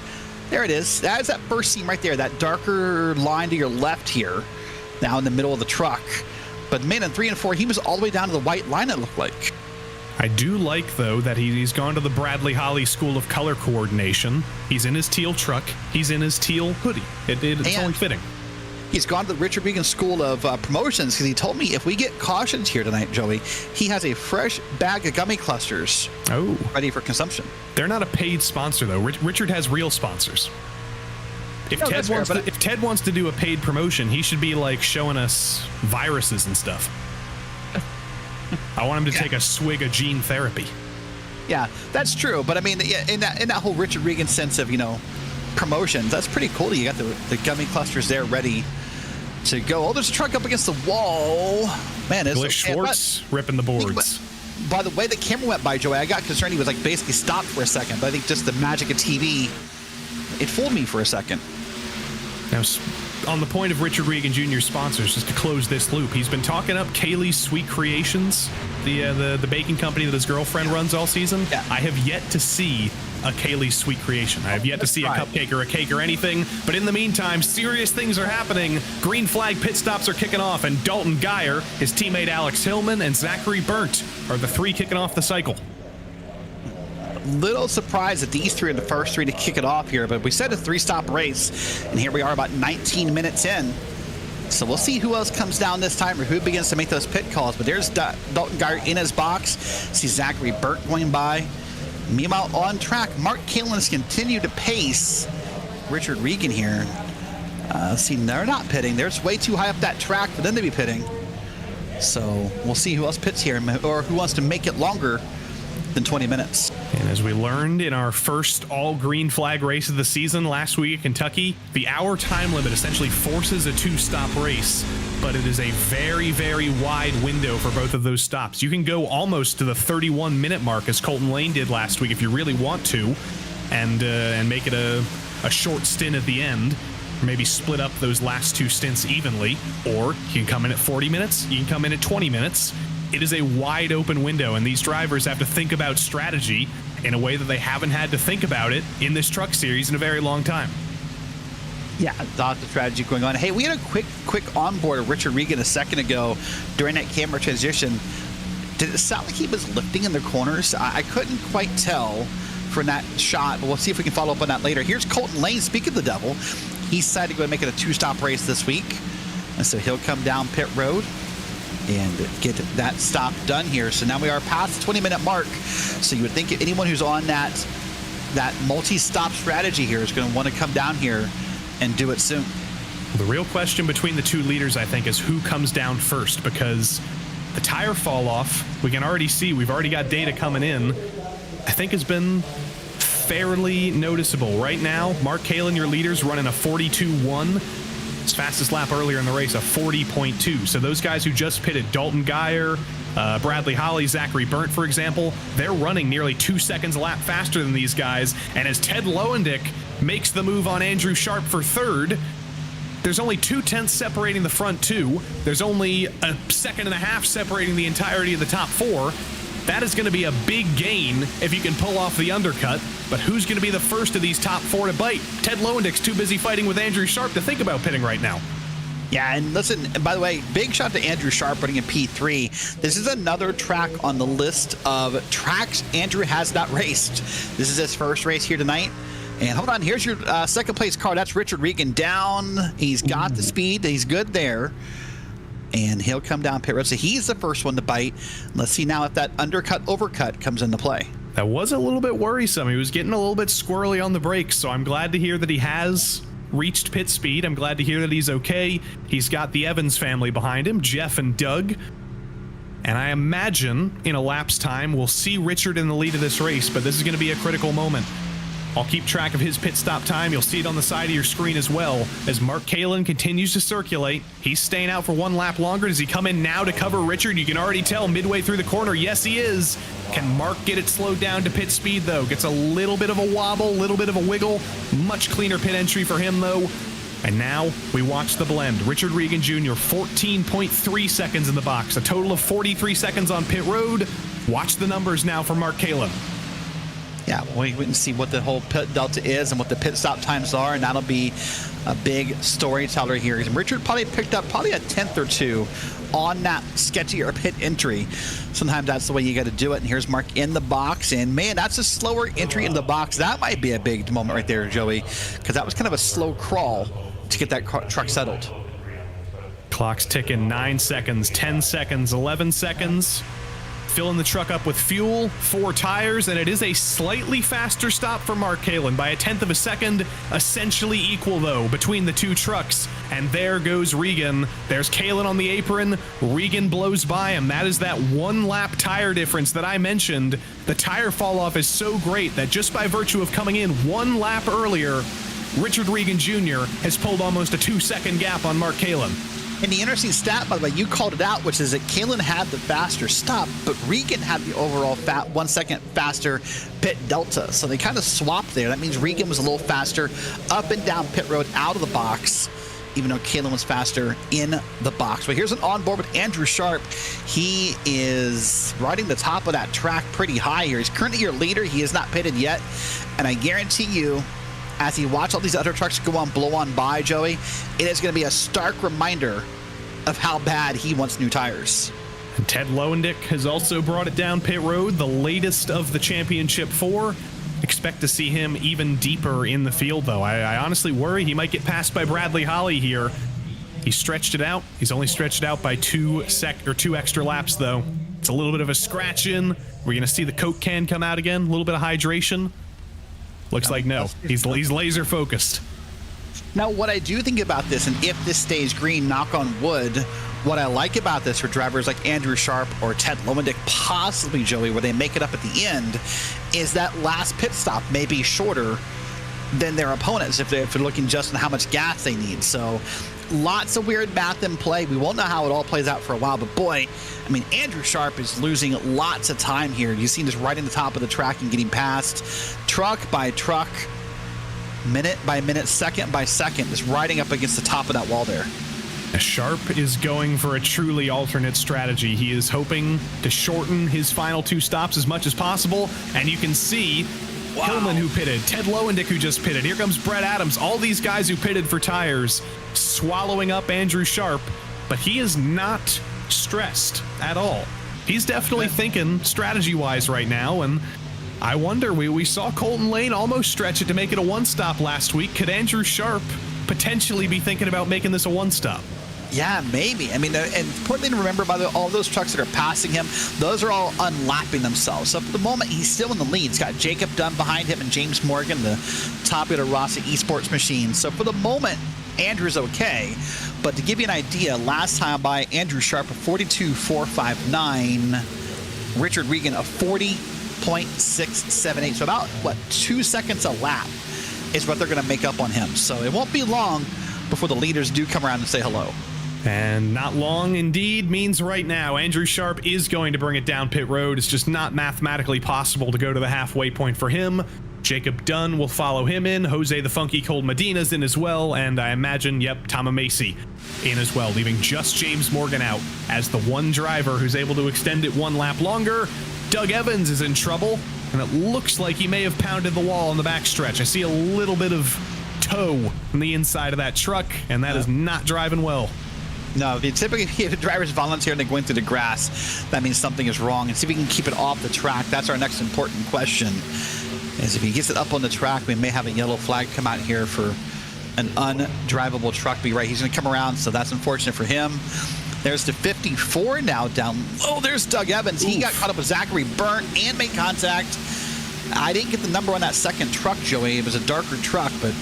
There it is. That is that first seam right there, that darker line to your left here, now in the middle of the truck. But man, in 3 and 4, he was all the way down to the white line, it looked like. I do like, though, that he's gone to the Bradley Holly School of Color Coordination. He's in his teal truck. He's in his teal hoodie. It's only fitting. He's gone to the Richard Regan School of Promotions, because he told me if we get cautions here tonight, Joey, he has a fresh bag of gummy clusters ready for consumption. They're not a paid sponsor, though. Richard has real sponsors. If Ted wants to do a paid promotion, he should be like showing us viruses and stuff. I want him to take a swig of gene therapy. Yeah, that's true. But I mean, in that whole Richard Regan sense of, you know, promotions, that's pretty cool. You got the gummy clusters there ready to go. Oh, there's a truck up against the wall. Man, it's Schwartz ripping the boards. By the way the camera went by, Joey, I got concerned he was like basically stopped for a second, but I think just the magic of TV, it fooled me for a second. Now, on the point of Richard Regan Jr. sponsors, just to close this loop, he's been talking up Kaylee's Sweet Creations, the baking company that his girlfriend runs all season. Yeah. I have yet to see a Kaylee's Sweet Creation. I have yet to see a cupcake or a cake or anything. But in the meantime, serious things are happening. Green flag pit stops are kicking off, and Dalton Geyer, his teammate Alex Hillman, and Zachary Burnt are the 3 kicking off the cycle. Little surprised that these 3 are the first 3 to kick it off here, but we said a 3-stop race, and here we are about 19 minutes in. So we'll see who else comes down this time or who begins to make those pit calls. But there's Dalton Geyer in his box. See Zachary Burnt going by. Meanwhile, on track, Mark Kalen has continued to pace Richard Regan here. See, they're not pitting. They're just way too high up that track for them to be pitting. So we'll see who else pits here, or who wants to make it longer than 20 minutes. And as we learned in our first all green flag race of the season last week at Kentucky, the hour time limit essentially forces a 2-stop race, but it is a very, very wide window for both of those stops. You can go almost to the 31-minute mark, as Colton Lane did last week, if you really want to, and make it a short stint at the end. Maybe split up those last 2 stints evenly, or you can come in at 40 minutes, you can come in at 20 minutes. It is a wide open window, and these drivers have to think about strategy in a way that they haven't had to think about it in this truck series in a very long time. Yeah, lots of strategy going on. Hey, we had a quick onboard of Richard Regan a second ago during that camera transition. Did it sound like he was lifting in the corners? I couldn't quite tell for that shot, but we'll see if we can follow up on that later. Here's Colton Lane. Speaking of the devil, he decided to go and make it a 2-stop race this week. And so he'll come down pit road and get that stop done here. So now we are past the 20-minute mark. So you would think anyone who's on that multi-stop strategy here is going to want to come down here and do it soon. The real question between the two leaders, I think, is who comes down first, because the tire fall off, we can already see, we've already got data coming in, I think has been fairly noticeable. Right now, Mark Kalin, your leader's running a 42.1. His fastest lap earlier in the race, a 40.2. So those guys who just pitted, Dalton Geyer, Bradley Holly, Zachary Burnt, for example, they're running nearly 2 seconds a lap faster than these guys. And as Ted Lowendick makes the move on Andrew Sharp for third, there's only 0.2 separating the front two. There's only a 1.5 seconds separating the entirety of the top four. That is going to be a big gain if you can pull off the undercut. But who's going to be the first of these top four to bite? Ted Lowendick's too busy fighting with Andrew Sharp to think about pitting right now. Yeah, and listen, and by the way, big shout to Andrew Sharp running in P3. This is another track on the list of tracks Andrew has not raced. This is his first race here tonight. And hold on, here's your second place car. That's Richard Regan down. He's got the speed. He's good there. And he'll come down pit road. So he's the first one to bite. Let's see now if that undercut overcut comes into play. That was a little bit worrisome. He was getting a little bit squirrely on the brakes, so I'm glad to hear that he has reached pit speed. I'm glad to hear that he's okay. He's got the Evans family behind him, Jeff and Doug. And I imagine in a lap's time, we'll see Richard in the lead of this race, but this is going to be a critical moment. I'll keep track of his pit stop time. You'll see it on the side of your screen as well. As Mark Kalin continues to circulate, he's staying out for one lap longer. Does he come in now to cover Richard? You can already tell midway through the corner, yes, he is. Can Mark get it slowed down to pit speed, though? Gets a little bit of a wobble, a little bit of a wiggle. Much cleaner pit entry for him, though. And now we watch the blend. Richard Regan Jr., 14.3 seconds in the box. A total of 43 seconds on pit road. Watch the numbers now for Mark Kalin. Yeah, we can see what the whole pit delta is and what the pit stop times are, and that'll be a big storyteller here. Richard probably picked up a 10th or two on that sketchier pit entry. Sometimes that's the way you got to do it. And here's Mark in the box, and man, that's a slower entry in the box. That might be a big moment right there, Joey, because that was kind of a slow crawl to get that truck settled. Clock's ticking. 9 seconds, 10 seconds, 11 seconds. Filling the truck up with fuel, 4 tires, and it is a slightly faster stop for Mark Kalin by 1/10 of a second, essentially equal, though, between the two trucks. And there goes Regan. There's Kalin on the apron. Regan blows by him. That is that 1-lap tire difference that I mentioned. The tire fall off is so great that just by virtue of coming in 1 lap earlier, Richard Regan Jr. has pulled almost a 2-second gap on Mark Kalin. And the interesting stat, by the way, you called it out, which is that Kalin had the faster stop, but Regan had the overall 1 second faster pit delta. So they kind of swapped there. That means Regan was a little faster up and down pit road out of the box, even though Kalin was faster in the box. But here's an onboard with Andrew Sharp. He is riding the top of that track pretty high here. He's currently your leader. He is not pitted yet. And I guarantee you, as you watch all these other trucks blow on by, Joey, it is going to be a stark reminder of how bad he wants new tires. And Ted Lowendick has also brought it down pit road, the latest of the Championship 4. Expect to see him even deeper in the field, though. I honestly worry he might get passed by Bradley Holly here. He stretched it out. He's only stretched it out by 2 extra laps, though. It's a little bit of a scratch in. We're going to see the Coke can come out again. A little bit of hydration. Looks like no. He's laser focused. Now, what I do think about this, and if this stays green, knock on wood, what I like about this for drivers like Andrew Sharp or Ted Lowendick, possibly Joey, where they make it up at the end, is that last pit stop may be shorter than their opponents if they're looking just on how much gas they need. So lots of weird math in play. We won't know how it all plays out for a while, but boy, I mean, Andrew Sharp is losing lots of time here. You've seen this right in the top of the track and getting past truck by truck, minute by minute, second by second, just riding up against the top of that wall there. Sharp is going for a truly alternate strategy. He is hoping to shorten his final 2 stops as much as possible, and you can see Hillman who pitted, Ted Lowendick who just pitted, here comes Brett Adams, all these guys who pitted for tires, swallowing up Andrew Sharp, but he is not stressed at all. He's definitely thinking strategy-wise right now, and I wonder, we saw Colton Lane almost stretch it to make it a one-stop last week. Could Andrew Sharp potentially be thinking about making this a one-stop? Yeah, maybe. I mean, and important thing to remember, by the way, all those trucks that are passing him, those are all unlapping themselves. So for the moment, he's still in the lead. He's got Jacob Dunn behind him and James Morgan, the top of the Rossi Esports machine. So for the moment, Andrew's okay. But to give you an idea, last time by Andrew Sharp, a 42.459, Richard Regan, a 40.678. So about, 2 seconds a lap is what they're going to make up on him. So it won't be long before the leaders do come around and say hello. And not long indeed means right now. Andrew Sharp is going to bring it down pit road. It's just not mathematically possible to go to the halfway point for him. Jacob Dunn will follow him in. Jose the Funky Cold Medina's in as well. And I imagine, Tama Macy in as well, leaving just James Morgan out as the one driver who's able to extend it one lap longer. Doug Evans is in trouble, and it looks like he may have pounded the wall on the backstretch. I see a little bit of toe on the inside of that truck, and that is not driving well. No, typically if the driver's volunteering to go into the grass, that means something is wrong. And see if we can keep it off the track. That's our next important question. Is if he gets it up on the track, we may have a yellow flag come out here for an undrivable truck. Be right, he's going to come around, so that's unfortunate for him. There's the 54 now down low. There's Doug Evans. He got caught up with Zachary Burnt and made contact. I didn't get the number on that second truck, Joey. It was a darker truck, but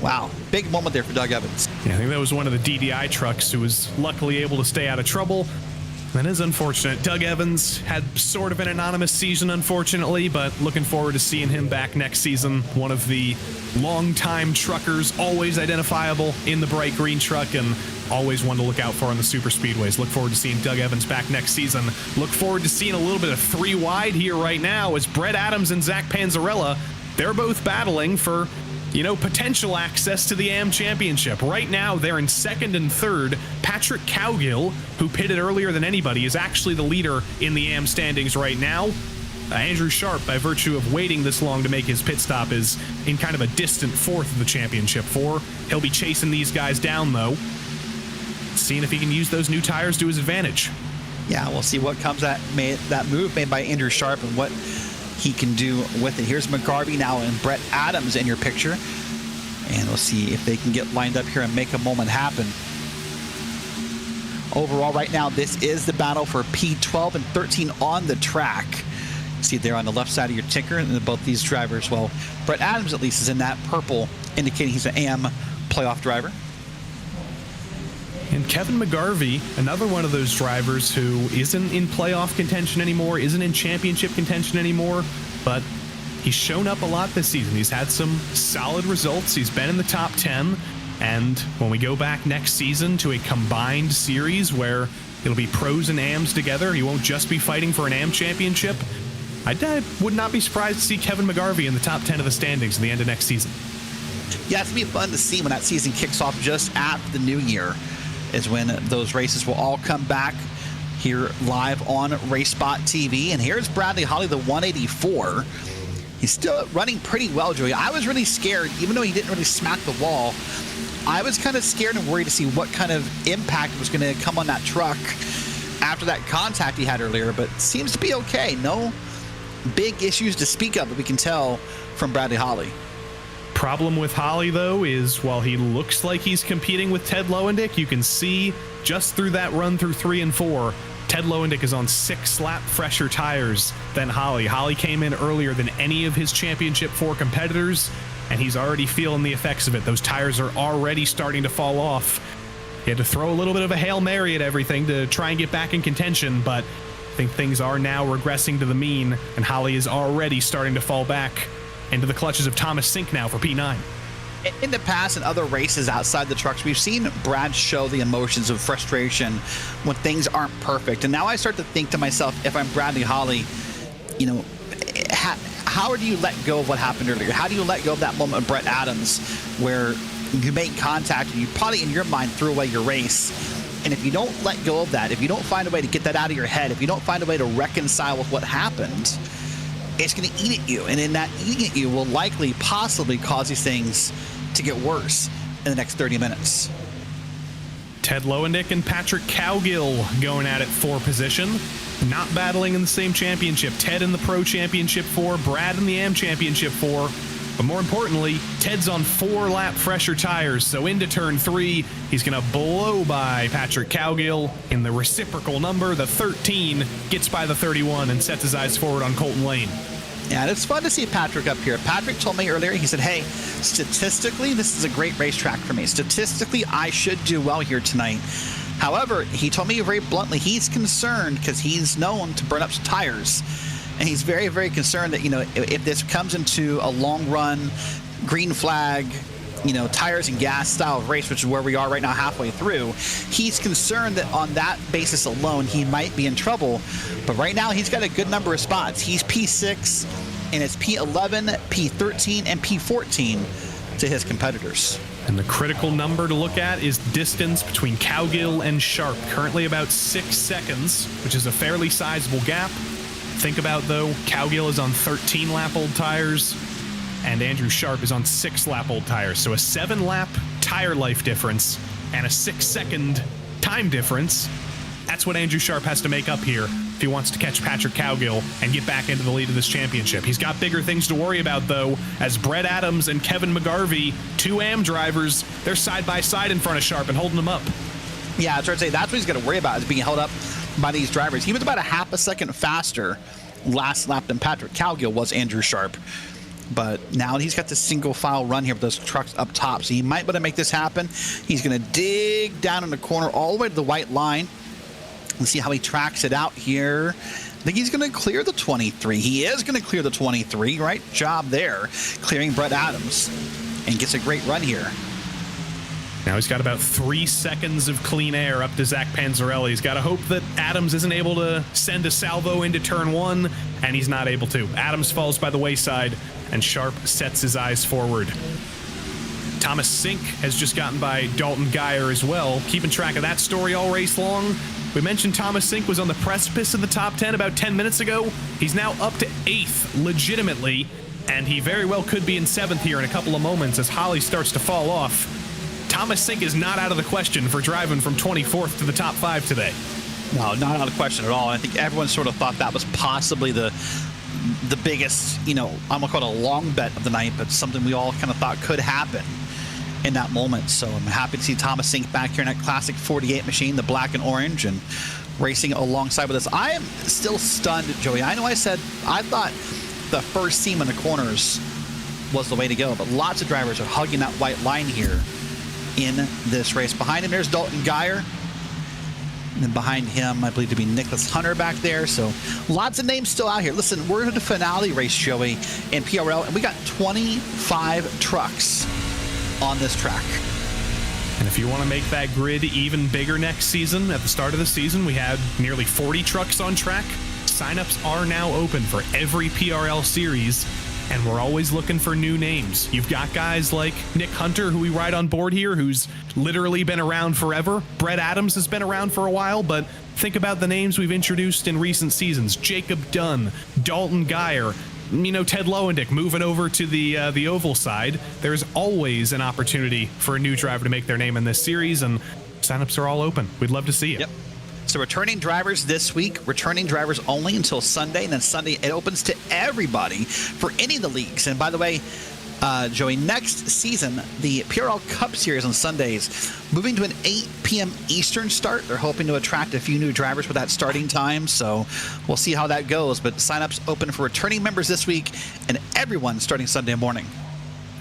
wow, big moment there for Doug Evans. Yeah, I think that was one of the DDI trucks who was luckily able to stay out of trouble. That is unfortunate. Doug Evans had sort of an anonymous season, unfortunately, but looking forward to seeing him back next season. One of the longtime truckers, always identifiable in the bright green truck, and always one to look out for on the super speedways. Look forward to seeing Doug Evans back next season. Look forward to seeing a little bit of three wide here right now as Brett Adams and Zach Panzarella, they're both battling for potential access to the AM Championship. Right now, they're in second and third. Patrick Cowgill, who pitted earlier than anybody, is actually the leader in the AM standings right now. Andrew Sharp, by virtue of waiting this long to make his pit stop, is in kind of a distant fourth of the championship four. He'll be chasing these guys down, though, seeing if he can use those new tires to his advantage. Yeah, we'll see what comes that move made by Andrew Sharp and what he can do with it. Here's McGarvey now and Brett Adams in your picture. And we'll see if they can get lined up here and make a moment happen. Overall, right now, this is the battle for P12 and 13 on the track. See there on the left side of your ticker, and both these drivers, well, Brett Adams at least is in that purple, indicating he's an AM playoff driver. And Kevin McGarvey, another one of those drivers who isn't in playoff contention anymore, isn't in championship contention anymore, but he's shown up a lot this season. He's had some solid results. He's been in the top 10. And when we go back next season to a combined series where it'll be pros and AMs together, he won't just be fighting for an AM championship. I would not be surprised to see Kevin McGarvey in the top 10 of the standings at the end of next season. Yeah, it's going to be fun to see when that season kicks off just after the new year, is when those races will all come back here live on RaceSpotTV. And here's Bradley Holly, the 184. He's still running pretty well, Joey. I was really scared, even though he didn't really smack the wall. I was kind of scared and worried to see what kind of impact was going to come on that truck after that contact he had earlier, but seems to be okay. No big issues to speak of that we can tell from Bradley Holly. Problem with Holly, though, is while he looks like he's competing with Ted Lowendick, you can see just through that run through 3 and 4, Ted Lowendick is on 6 lap fresher tires than Holly. Holly came in earlier than any of his Championship 4 competitors, and he's already feeling the effects of it. Those tires are already starting to fall off. He had to throw a little bit of a Hail Mary at everything to try and get back in contention, but I think things are now regressing to the mean, and Holly is already starting to fall back into the clutches of Thomas Sink now for P9. In the past and other races outside the trucks, we've seen Brad show the emotions of frustration when things aren't perfect. And now I start to think to myself, if I'm Bradley Holly, how do you let go of what happened earlier? How do you let go of that moment with Brett Adams where you made contact and you probably in your mind threw away your race? And if you don't let go of that, if you don't find a way to get that out of your head, if you don't find a way to reconcile with what happened, it's going to eat at you. And in that eating at you will likely, possibly cause these things to get worse in the next 30 minutes. Ted Lowendick and Patrick Cowgill going at it for position. Not battling in the same championship. Ted in the Pro Championship 4, Brad in the Am Championship 4. But more importantly, Ted's on 4-lap fresher tires, so into turn 3, he's going to blow by Patrick Cowgill in the reciprocal number. The 13 gets by the 31 and sets his eyes forward on Colton Lane. Yeah, and it's fun to see Patrick up here. Patrick told me earlier, he said, hey, statistically, this is a great racetrack for me. Statistically, I should do well here tonight. However, he told me very bluntly, he's concerned because he's known to burn up some tires. And he's very, very concerned that, if this comes into a long run, green flag, tires and gas style of race, which is where we are right now halfway through, he's concerned that on that basis alone, he might be in trouble. But right now, he's got a good number of spots. He's P6, and it's P11, P13, and P14 to his competitors. And the critical number to look at is distance between Cowgill and Sharp. Currently about 6 seconds, which is a fairly sizable gap. Think about, though, Cowgill is on 13-lap-old tires, and Andrew Sharp is on 6-lap-old tires. So a 7-lap tire life difference and a 6-second time difference. That's what Andrew Sharp has to make up here if he wants to catch Patrick Cowgill and get back into the lead of this championship. He's got bigger things to worry about, though, as Brett Adams and Kevin McGarvey, 2 AM drivers, they're side by side in front of Sharp and holding him up. Yeah, I was trying to say, that's what he's going to worry about, is being held up by these drivers. He was about a half a second faster last lap than Patrick Cowgill was, Andrew Sharp. But now he's got the single file run here with those trucks up top, so he might be able to make this happen. He's going to dig down in the corner all the way to the white line. Let's see how he tracks it out here. I think he's going to clear the 23. He is going to clear the 23. Right job there, clearing Brett Adams, and gets a great run here. Now he's got about 3 seconds of clean air up to Zach Panzarelli. He's got to hope that Adams isn't able to send a salvo into turn 1, and he's not able to. Adams falls by the wayside, and Sharp sets his eyes forward. Thomas Sink has just gotten by Dalton Geyer as well. Keeping track of that story all race long. We mentioned Thomas Sink was on the precipice of the top 10 about 10 minutes ago. He's now up to 8th, legitimately, and he very well could be in 7th here in a couple of moments as Holly starts to fall off. Thomas Sink is not out of the question for driving from 24th to the top 5 today. No, not out of question at all. I think everyone sort of thought that was possibly the biggest, I'm going to call it a long bet of the night, but something we all kind of thought could happen in that moment. So I'm happy to see Thomas Sink back here in that classic 48 machine, the black and orange, and racing alongside with us. I am still stunned, Joey. I know I said I thought the first seam in the corners was the way to go, but lots of drivers are hugging that white line here in this race. Behind him, there's Dalton Geyer. And then behind him, I believe to be Nicholas Hunter back there. So lots of names still out here. Listen, we're in the finale race, Joey, in PRL, and we got 25 trucks on this track. And if you want to make that grid even bigger next season, at the start of the season, we had nearly 40 trucks on track. Signups are now open for every PRL series, and we're always looking for new names. You've got guys like Nick Hunter, who we ride on board here, who's literally been around forever. Brett Adams has been around for a while, but think about the names we've introduced in recent seasons. Jacob Dunn, Dalton Geyer, Ted Lowendick moving over to the oval side. There's always an opportunity for a new driver to make their name in this series, and signups are all open. We'd love to see you. Yep. So returning drivers this week, returning drivers only until Sunday, and then Sunday it opens to everybody for any of the leagues. And by the way, Joey, next season, the PRL Cup Series on Sundays, moving to an 8 p.m. Eastern start. They're hoping to attract a few new drivers with that starting time, so we'll see how that goes. But signups open for returning members this week, and everyone starting Sunday morning.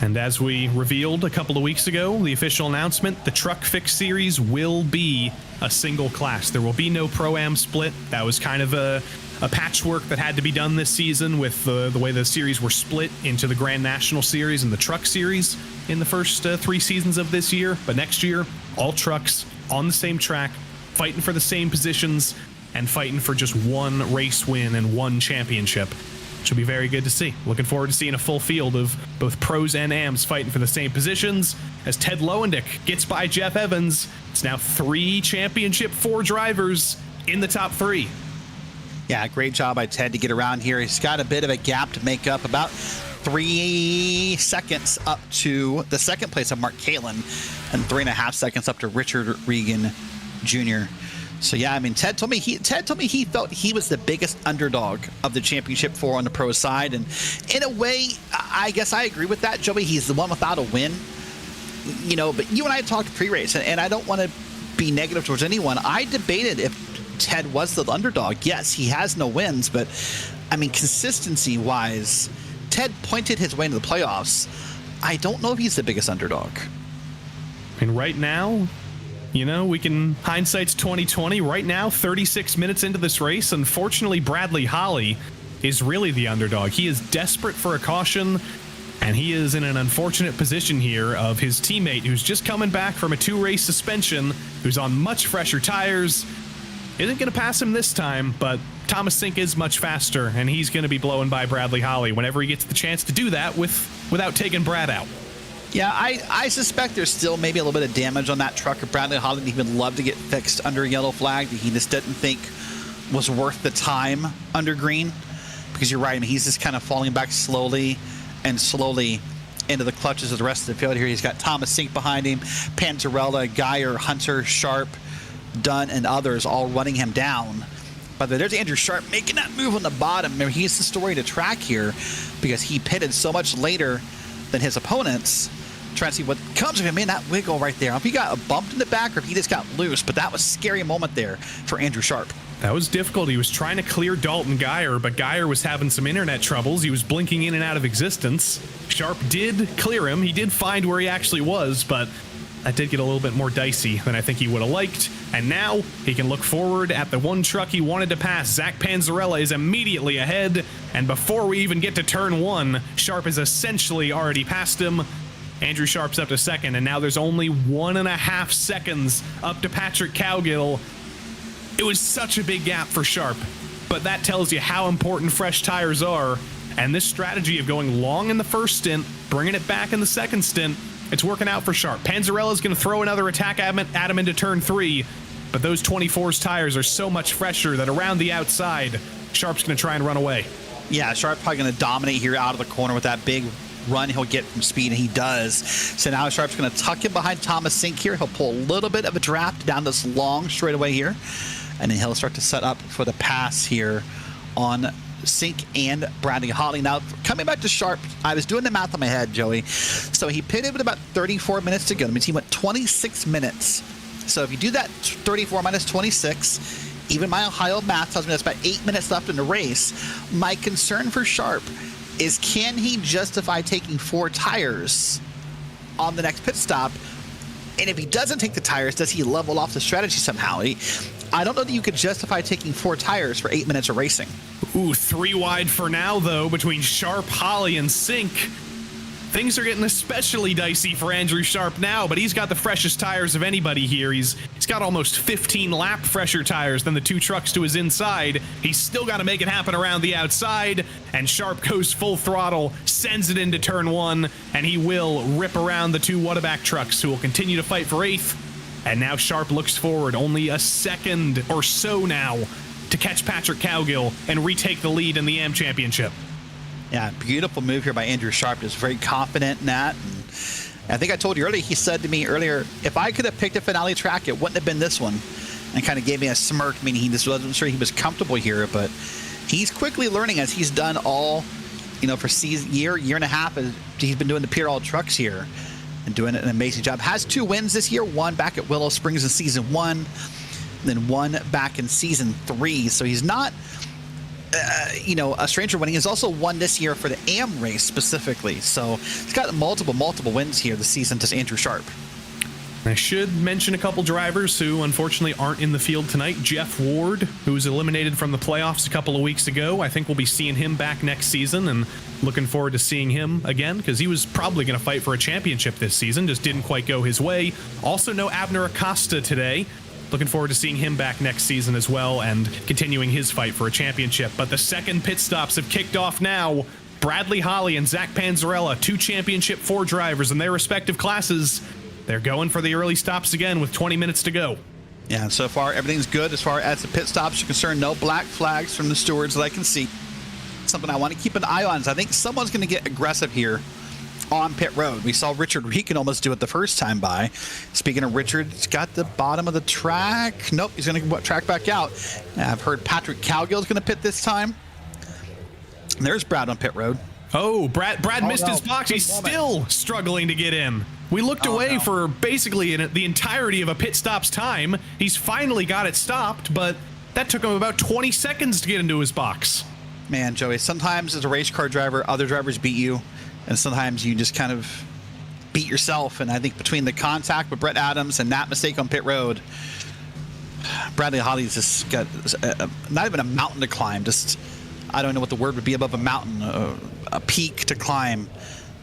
And as we revealed a couple of weeks ago, the official announcement, the Truck Fixed Series will be a single class. There will be no Pro-Am split. That was kind of a patchwork that had to be done this season with the way the series were split into the Grand National Series and the Truck Series in the first 3 seasons of this year. But next year, all trucks on the same track, fighting for the same positions, and fighting for just one race win and one championship. Should be very good to see. Looking forward to seeing a full field of both pros and AMs fighting for the same positions as Ted Lowendick gets by Jeff Evans. It's now 3 Championship 4 drivers in the top 3. Yeah, great job by Ted to get around here. He's got a bit of a gap to make up, about 3 seconds up to the second place of Mark Kalin, and 3.5 seconds up to Richard Regan Jr. So yeah, I mean, Ted told me he felt he was the biggest underdog of the championship 4 on the pro side, and in a way, I guess I agree with that, Joey. He's the one without a win, you know. But you and I talked pre-race, and I don't want to be negative towards anyone. I debated if Ted was the underdog. Yes, he has no wins, but I mean, consistency-wise, Ted pointed his way into the playoffs. I don't know if he's the biggest underdog. I mean, right now, you know, we can hindsight's 2020. Right now, 36 minutes into this race, unfortunately, Bradley Holly is really the underdog. He is desperate for a caution, and he is in an unfortunate position here of his teammate who's just coming back from a 2-race suspension, who's on much fresher tires. Isn't going to pass him this time, but Thomas Sink is much faster, and he's going to be blowing by Bradley Holly whenever he gets the chance to do that without taking Brad out. Yeah, I suspect there's still maybe a little bit of damage on that truck. If Bradley Holly he would love to get fixed under a yellow flag that he just didn't think was worth the time under green. Because you're right, I mean, he's just kind of falling back slowly into the clutches of the rest of the field here. He's got Thomas Sink behind him, Panzarella, Geyer, Hunter, Sharp, Dunn, and others all running him down. By the way, there's Andrew Sharp making that move on the bottom. Remember, he's the story to track here because he pitted so much later than his opponents. Trying to see what comes of him in that wiggle right there. If he got bumped in the back or if he just got loose, but that was a scary moment there for Andrew Sharp. That was difficult. He was trying to clear Dalton Geyer, but Geyer was having some internet troubles. He was blinking in and out of existence. Sharp did clear him. He did find where he actually was, but that did get a little bit more dicey than I think he would have liked. And now he can look forward at the one truck he wanted to pass. Zach Panzarella is immediately ahead, and before we even get to turn 1, Sharp is essentially already past him. Andrew Sharp's up to second, and now there's only 1.5 seconds up to Patrick Cowgill. It was such a big gap for Sharp, but that tells you how important fresh tires are, and this strategy of going long in the first stint, bringing it back in the second stint, it's working out for Sharp. Panzarella's going to throw another attack at him into turn 3, but those 24's tires are so much fresher that around the outside, Sharp's going to try and run away. Yeah, Sharp's probably going to dominate here out of the corner with that big run he'll get from speed, and he does. So now Sharp's going to tuck him behind Thomas Sink here. He'll pull a little bit of a draft down this long straightaway here, and then he'll start to set up for the pass here on Sink and Bradley Holly. Now, coming back to Sharp, I was doing the math in my head, Joey. So he pitted with about 34 minutes to go. That means he went 26 minutes. So if you do that 34 minus 26, even my Ohio math tells me that's about 8 minutes left in the race. My concern for Sharp is, can he justify taking 4 tires on the next pit stop? And if he doesn't take the tires, does he level off the strategy somehow? I don't know that you could justify taking 4 tires for 8 minutes of racing. Ooh, 3 wide for now, though, between Sharp, Holly, and Sink. Things are getting especially dicey for Andrew Sharp now, but he's got the freshest tires of anybody here. He's got almost 15 lap fresher tires than the 2 trucks to his inside. He's still got to make it happen around the outside, and Sharp goes full throttle, sends it into turn 1, and he will rip around the 2 Whataback trucks, who will continue to fight for 8th. And now Sharp looks forward, only a second or so now to catch Patrick Cowgill and retake the lead in the AM Championship. Yeah, beautiful move here by Andrew Sharp. Just very confident in that. And I think I told you earlier, he said to me earlier, if I could have picked a finale track, it wouldn't have been this one. And kind of gave me a smirk, meaning he just wasn't sure he was comfortable here. But he's quickly learning, as he's done all, for year and a half, as he's been doing the PRL trucks here and doing an amazing job. Has 2 wins this year, 1 back at Willow Springs in season 1, and then 1 back in season 3. So he's not a stranger winning. He's also won this year for the AM race specifically. So he's got multiple wins here this season, just Andrew Sharp. I should mention a couple drivers who unfortunately aren't in the field tonight. Jeff Ward, who was eliminated from the playoffs a couple of weeks ago. I think we'll be seeing him back next season, and looking forward to seeing him again, because he was probably going to fight for a championship this season, just didn't quite go his way. Also no Abner Acosta today. Looking forward to seeing him back next season as well and continuing his fight for a championship. But the second pit stops have kicked off now. Bradley Holly and Zach Panzarella, 2 Championship 4 drivers in their respective classes. They're going for the early stops again with 20 minutes to go. Yeah, so far everything's good as far as the pit stops are concerned. No black flags from the stewards that I can see. something I want to keep an eye on is I think someone's going to get aggressive here on pit road. We saw Richard Regan almost do it the first time by. Speaking of Richard, he's got the bottom of the track. Nope, he's going to track back out. I've heard Patrick Cowgill's going to pit this time. And there's Brad on pit road. Oh, Brad missed his box. He's still struggling to get in. We looked away for basically the entirety of a pit stop's time. He's finally got it stopped, but that took him about 20 seconds to get into his box. Man, Joey, sometimes as a race car driver, other drivers beat you, and sometimes you just kind of beat yourself. And I think between the contact with Brett Adams and that mistake on pit road, Bradley Holly's just got not even a mountain to climb, just, I don't know what the word would be above a mountain, a peak to climb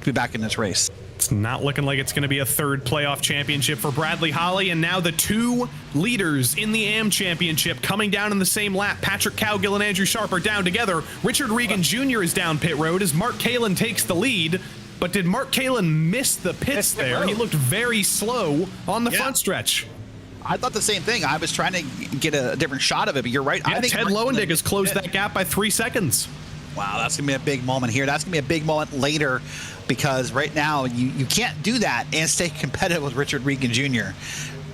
to be back in this race. It's not looking like it's going to be a third playoff championship for Bradley Holly, and now the two leaders in the AM championship coming down in the same lap. Patrick Cowgill and Andrew Sharp are down together. Richard Regan Jr. is down pit road as Mark Kalin takes the lead. But did Mark Kalin miss the pits there? He looked very slow on the front stretch. I thought the same thing. I was trying to get a different shot of it, but you're right. Yeah, I think Ted Lowendick has closed that gap by 3 seconds. Wow, that's going to be a big moment here. That's going to be a big moment later, because right now you can't do that and stay competitive with Richard Regan Jr.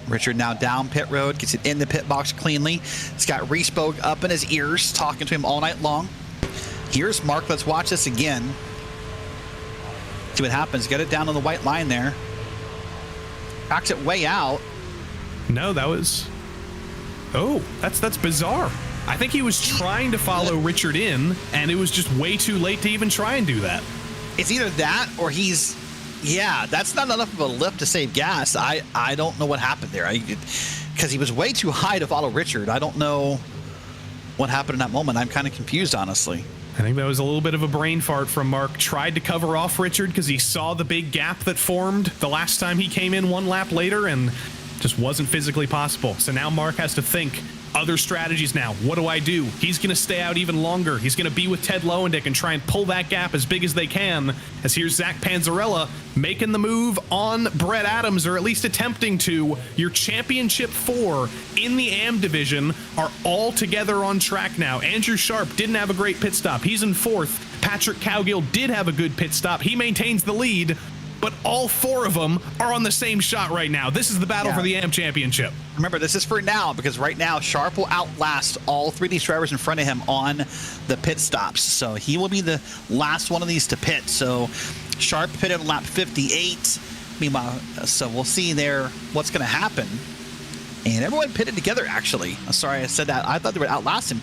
Richard now down pit road, gets it in the pit box cleanly. He's got RaceSpo up in his ears, talking to him all night long. Here's Mark. Let's watch this again. See what happens. Get it down on the white line there. Backs it way out. No, that was... Oh, that's bizarre. I think he was trying to follow Richard in, and it was just way too late to even try and do that. It's either that or he's... Yeah, that's not enough of a lift to save gas. I don't know what happened there. Because he was way too high to follow Richard. I don't know what happened in that moment. I'm kind of confused, honestly. I think that was a little bit of a brain fart from Mark. Tried to cover off Richard because he saw the big gap that formed the last time he came in one lap later, and just wasn't physically possible. So now Mark has to think other strategies now. What do I do? He's going to stay out even longer. He's going to be with Ted Lowendick and try and pull that gap as big as they can. As here's Zach Panzarella making the move on Brett Adams, or at least attempting to. Your championship 4 in the AM division are all together on track now. Andrew Sharp didn't have a great pit stop. He's in 4th. Patrick Cowgill did have a good pit stop. He maintains the lead, but all 4 of them are on the same shot right now. This is the battle for the AM championship. Remember, this is for now, because right now Sharp will outlast all 3 of these drivers in front of him on the pit stops. So he will be the last one of these to pit. So Sharp pitted on lap 58. Meanwhile, so we'll see there what's going to happen. And everyone pitted together, actually. Sorry I said that. I thought they would outlast him.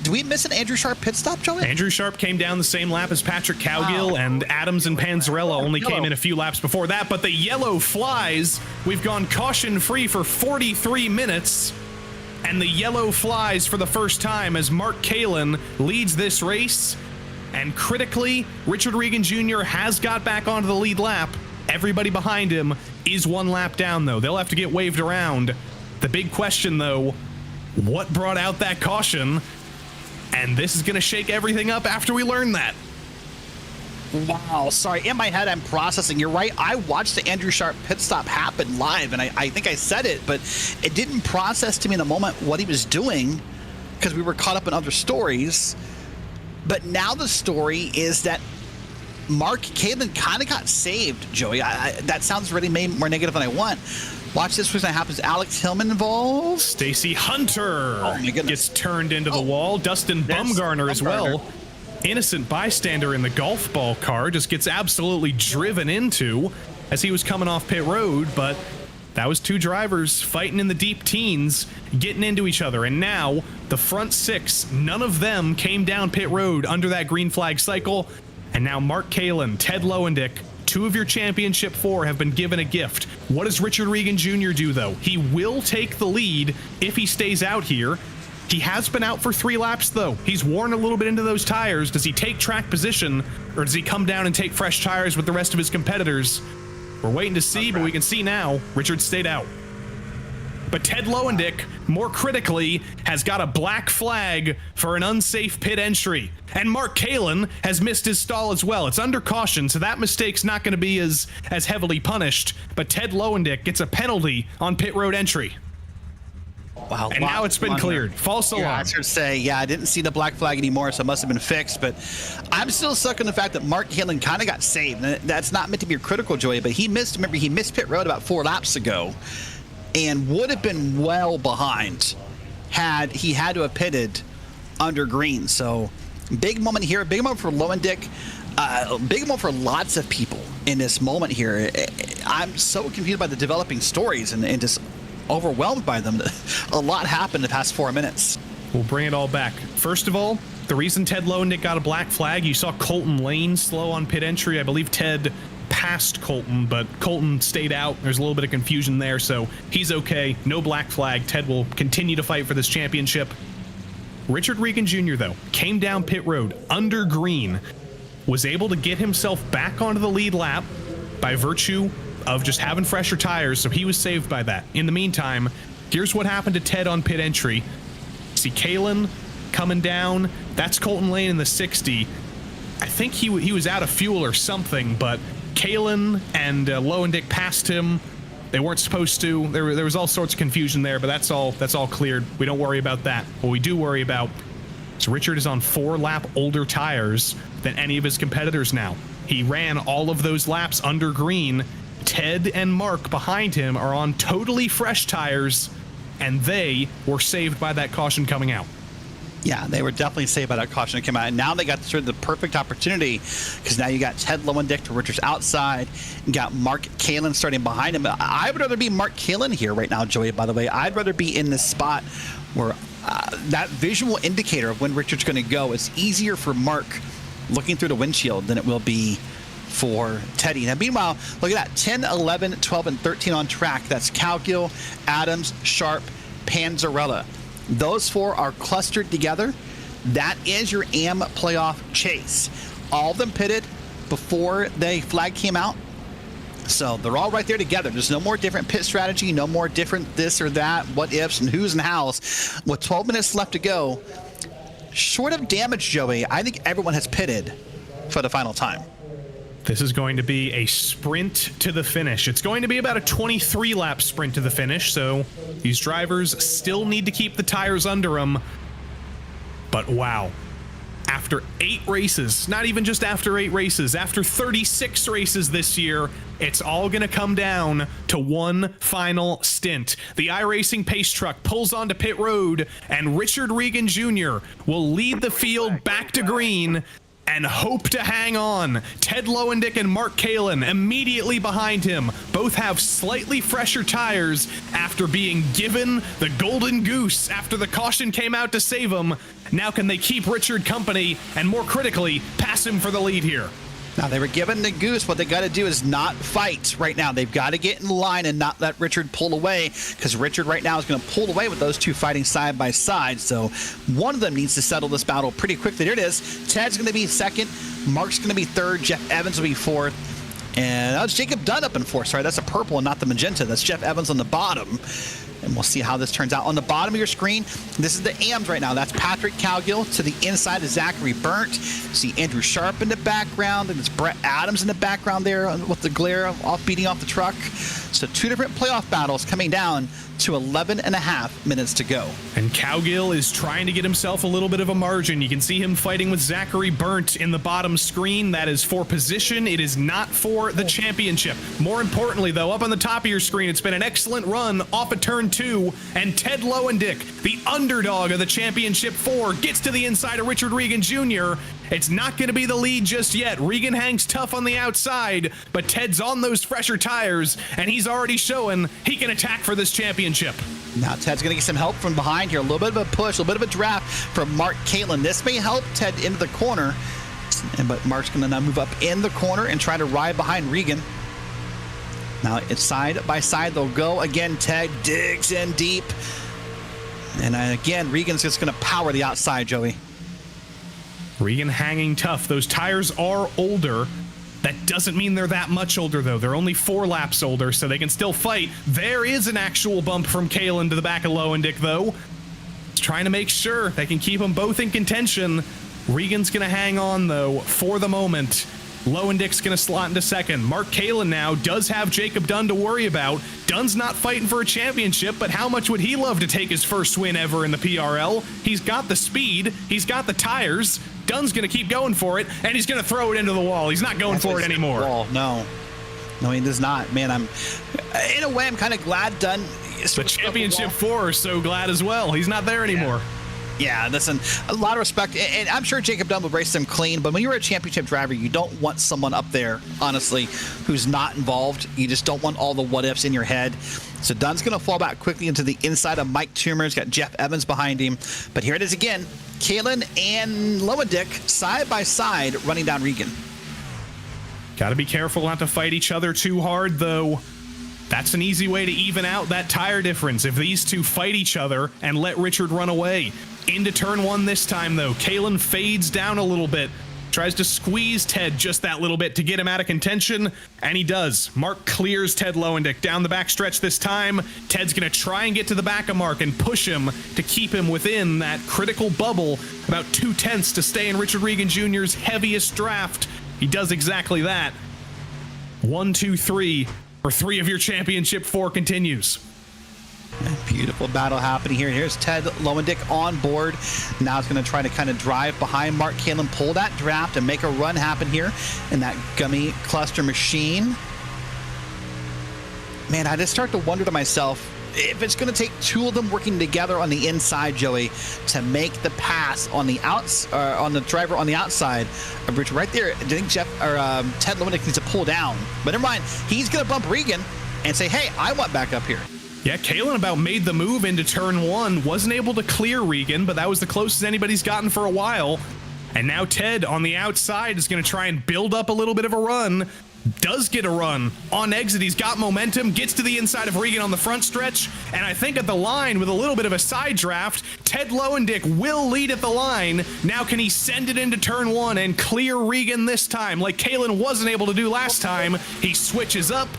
Do we miss an Andrew Sharp pit stop, Joey? Andrew Sharp came down the same lap as Patrick Cowgill, and Adams and Panzarella only came in a few laps before that. But the yellow flies. We've gone caution-free for 43 minutes. And the yellow flies for the first time as Mark Kalin leads this race. And critically, Richard Regan Jr. has got back onto the lead lap. Everybody behind him is 1 lap down, though. They'll have to get waved around. The big question, though, what brought out that caution? And this is going to shake everything up after we learn that. Wow, sorry. In my head, I'm processing. You're right. I watched the Andrew Sharp pit stop happen live, and I think I said it, but it didn't process to me in the moment what he was doing because we were caught up in other stories. But now the story is that Mark Kalin kind of got saved, Joey. That sounds really more negative than I want. Watch this when that happens. Alex Hillman involved. Stacey Hunter gets turned into the wall. Dustin Bumgarner as well. Innocent bystander in the golf ball car just gets absolutely driven into as he was coming off pit road, but that was 2 drivers fighting in the deep teens, getting into each other. And now the front 6, none of them came down pit road under that green flag cycle. And now Mark Kalin, Ted Lowendick, 2 of your championship 4 have been given a gift. What does Richard Regan Jr. do, though? He will take the lead if he stays out here. He has been out for 3 laps, though. He's worn a little bit into those tires. Does he take track position, or does he come down and take fresh tires with the rest of his competitors? We're waiting to see, but we can see now Richard stayed out. But Ted Lowendick, more critically, has got a black flag for an unsafe pit entry. And Mark Kalin has missed his stall as well. It's under caution, so that mistake's not going to be as heavily punished. But Ted Lowendick gets a penalty on pit road entry. Wow. And now it's been cleared. False alarm. Yeah, I was going to say, yeah, I didn't see the black flag anymore, so it must have been fixed. But I'm still stuck on the fact that Mark Kalin kind of got saved. And that's not meant to be a critical, Joey, but he missed pit road about 4 laps ago and would have been well behind had he had to have pitted under green. So big moment here, big moment for Lowendick, big moment for lots of people in this moment here. I'm so confused by the developing stories and just overwhelmed by them. A lot happened in the past 4 minutes. We'll bring it all back. First of all, the reason Ted Lowendick got a black flag, you saw Colton Lane slow on pit entry. I believe Ted passed Colton, but Colton stayed out. There's a little bit of confusion there, so he's okay. No black flag. Ted will continue to fight for this championship. Richard Regan Jr., though, came down pit road under green, was able to get himself back onto the lead lap by virtue of just having fresher tires, so he was saved by that. In the meantime, here's what happened to Ted on pit entry. See Kalin coming down. That's Colton Lane in the 60. I think he was out of fuel or something, but Kalin and Lowendick passed him. They weren't supposed to. There was all sorts of confusion there, but that's all cleared. We don't worry about that. What we do worry about is Richard is on 4 lap older tires than any of his competitors now. He ran all of those laps under green. Ted and Mark behind him are on totally fresh tires, and they were saved by that caution coming out. Yeah, they were definitely saved by that caution that came out. And now they got sort of the perfect opportunity, because now you got Ted Lowendick to Richard's outside. You got Mark Kalin starting behind him. I would rather be Mark Kalin here right now, Joey, by the way. I'd rather be in this spot where that visual indicator of when Richard's going to go is easier for Mark looking through the windshield than it will be for Teddy. Now, meanwhile, look at that, 10, 11, 12, and 13 on track. That's Cowgill, Adams, Sharp, Panzarella. Those 4 are clustered together. That is your AM playoff chase. All of them pitted before the flag came out. So they're all right there together. There's no more different pit strategy, no more different this or that, what ifs and who's and hows. With 12 minutes left to go, short of damage, Joey, I think everyone has pitted for the final time. This is going to be a sprint to the finish. It's going to be about a 23-lap sprint to the finish, so these drivers still need to keep the tires under them. But wow, after 8 races, not even just after 8 races, after 36 races this year, it's all going to come down to one final stint. The iRacing pace truck pulls onto pit road, and Richard Regan Jr. will lead the field back to green and hope to hang on. Ted Lowendick and Mark Kalin immediately behind him. Both have slightly fresher tires after being given the golden goose after the caution came out to save them. Now can they keep Richard company and, more critically, pass him for the lead here? Now, they were given the goose. What they got to do is not fight right now. They've got to get in line and not let Richard pull away, because Richard right now is going to pull away with those 2 fighting side by side. So one of them needs to settle this battle pretty quickly. There it is. Ted's going to be 2nd. Mark's going to be 3rd. Jeff Evans will be 4th. And that was Jacob Dunn up in 4th. Sorry, that's a purple and not the magenta. That's Jeff Evans on the bottom. And we'll see how this turns out. On the bottom of your screen, this is the AMs right now. That's Patrick Cowgill. To the inside is Zachary Burnt. See Andrew Sharp in the background, and it's Brett Adams in the background there with the glare beating off the truck. So 2 different playoff battles coming down to 11.5 minutes to go. And Cowgill is trying to get himself a little bit of a margin. You can see him fighting with Zachary Burnt in the bottom screen. That is for position. It is not for the championship. More importantly, though, up on the top of your screen, it's been an excellent run off of turn 2. And Ted Lowendick, the underdog of the championship 4, gets to the inside of Richard Regan Jr. It's not going to be the lead just yet. Regan hangs tough on the outside, but Ted's on those fresher tires, and he's already showing he can attack for this championship. Now Ted's going to get some help from behind here. A little bit of a push, a little bit of a draft from Mark Kalin. This may help Ted into the corner, but Mark's going to now move up in the corner and try to ride behind Regan. Now it's side by side they'll go. Again, Ted digs in deep. And again, Regan's just going to power the outside, Joey. Regan hanging tough. Those tires are older. That doesn't mean they're that much older, though. They're only 4 laps older, so they can still fight. There is an actual bump from Kalin to the back of Lowendick, though. He's trying to make sure they can keep them both in contention. Regan's going to hang on, though, for the moment. Lowendick's going to slot into second. Mark Kalin now does have Jacob Dunn to worry about. Dunn's not fighting for a championship, but how much would he love to take his first win ever in the PRL? He's got the speed. He's got the tires. Dunn's going to keep going for it, and he's going to throw it into the wall. He's not going for it anymore. No, he does not. Man, in a way, I'm kind of glad Dunn. The championship 4 are so glad as well. He's not there anymore. Yeah, listen, a lot of respect, and I'm sure Jacob Dunn will race them clean, but when you're a championship driver, you don't want someone up there, honestly, who's not involved. You just don't want all the what-ifs in your head. So Dunn's going to fall back quickly into the inside of Mike Toomer. He's got Jeff Evans behind him. But here it is again, Kalin and Lowendick side by side running down Regan. Got to be careful not to fight each other too hard, though. That's an easy way to even out that tire difference if these two fight each other and let Richard run away. Into turn 1 this time, though. Kalin fades down a little bit. Tries to squeeze Ted just that little bit to get him out of contention, and he does. Mark clears Ted Lowendick down the backstretch this time. Ted's going to try and get to the back of Mark and push him to keep him within that critical bubble, about 2/10 to stay in Richard Regan Jr.'s heaviest draft. He does exactly that. 1, 2, 3, or 3 of your championship 4 continues. Beautiful battle happening here. Here's Ted Lowendick on board. Now it's going to try to kind of drive behind Mark Kalin, pull that draft, and make a run happen here in that gummy cluster machine. Man, I just start to wonder to myself if it's going to take 2 of them working together on the inside, Joey, to make the pass on the on the driver on the outside of Richard. Right there, I think Ted Lowendick needs to pull down. But never mind, he's going to bump Regan and say, hey, I want back up here. Yeah, Kalin about made the move into turn 1. Wasn't able to clear Regan, but that was the closest anybody's gotten for a while. And now Ted on the outside is going to try and build up a little bit of a run. Does get a run. On exit, he's got momentum, gets to the inside of Regan on the front stretch, and I think at the line with a little bit of a side draft, Ted Lowendick will lead at the line. Now can he send it into turn 1 and clear Regan this time like Kalin wasn't able to do last time? He switches up.